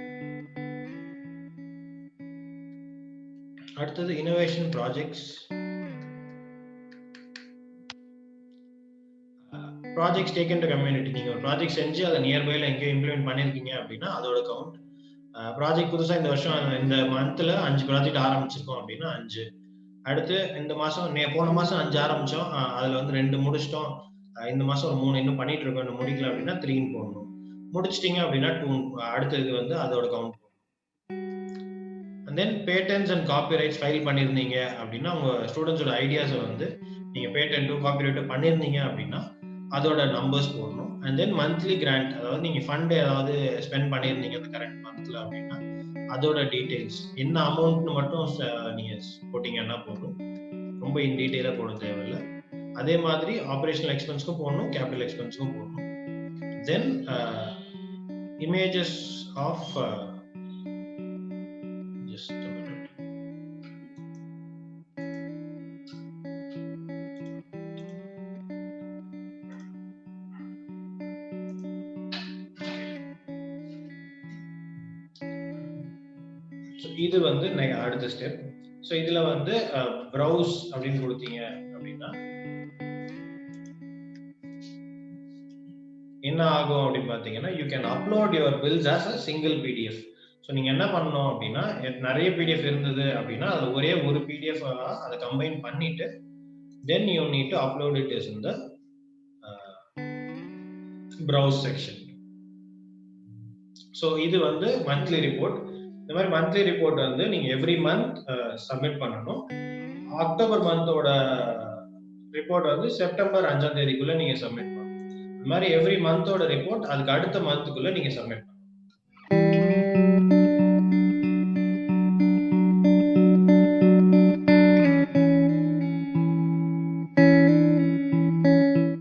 அடுத்தது innovation projects. Projects taken to community. நீங்க ஒரு ப்ராஜெக்ட் செஞ்சு அதை நியர்பைல எங்கேயோ இம்ப்ளிமெண்ட் பண்ணிருக்கீங்க அப்படின்னா அதோட கவுண்ட். ப்ராஜெக்ட் புதுசா இந்த வருஷம் இந்த மந்த்ல 5 ப்ராஜெக்ட் ஆரம்பிச்சிருக்கோம் அப்படின்னா 5. அடுத்து இந்த மாசம் போன மாசம் 5 ஆரம்பிச்சோம், அதுல வந்து 2 முடிச்சிட்டோம், இந்த மாசம் ஒரு 3 இன்னும் பண்ணிட்டு இருக்கோம், இன்னும் முடிக்கல அப்படின்னா 3 போடணும். முடிச்சிட்டீங்க அப்படின்னா 2. அடுத்தது வந்து அதோட count. And then patents and copyrights file பண்ணிருந்தீங்க அப்படின்னா உங்க ஸ்டூடெண்ட்ஸோட ஐடியாஸை வந்து நீங்க பேட்டன்ட் காப்பிரைட் பண்ணிருந்தீங்க அப்படின்னா அதோட நம்பர்ஸ் போடணும். அண்ட் தென் மந்த்லி கிராண்ட், அதாவது நீங்க ஃபண்ட் ஏதாவது ஸ்பெண்ட் பண்ணிருந்தீங்க அந்த கரண்ட் மந்த்ல அப்படின்னா அதோட டீடைல்ஸ் என்ன அமௌண்ட்னு மட்டும் நீங்க போட்டீங்கன்னா போதும். ரொம்ப இன் டீடைலா போட தேவையில்லை. அதே மாதிரி ஆபரேஷனல் எக்ஸ்பென்ஸ்க்கும் போடணும், கேபிட்டல் எக்ஸ்பென்ஸ்க்கும் போடணும். Then images of just a minute. So இது வந்து அடுத்த ஸ்டெப். ஸோ இதுல வந்து ப்ரௌஸ் அப்படின்னு கொடுத்தீங்க அப்படின்னா என்ன ஆகும் அப்படின்னு பார்த்தீங்கன்னா, you can upload your bills as a single PDF. So நீங்க என்ன பண்ணணும் அப்படின்னா, நிறைய பிடிஎஃப் இருந்தது அப்படின்னா அதில் ஒரே ஒரு பிடிஎஃப் அதை கம்பைன் பண்ணிட்டு then you need to upload it as in the browse section. So இது வந்து மந்த்லி ரிப்போர்ட். இந்த மாதிரி மந்த்லி ரிப்போர்ட் வந்து நீங்க எவ்ரி மந்த் சப்மிட் பண்ணணும். அக்டோபர் மந்தோட ரிப்போர்ட் வந்து செப்டம்பர் 5ஆம் தேதிக்குள்ள நீங்க சப்மிட் பண்ணணும். இந்த மாதிரி எவ்ரி மந்தோட ரிப்போர்ட் அதுக்கு அடுத்த மந்த்துக்குள்ள நீங்க சப்மிட் பண்ணணும்.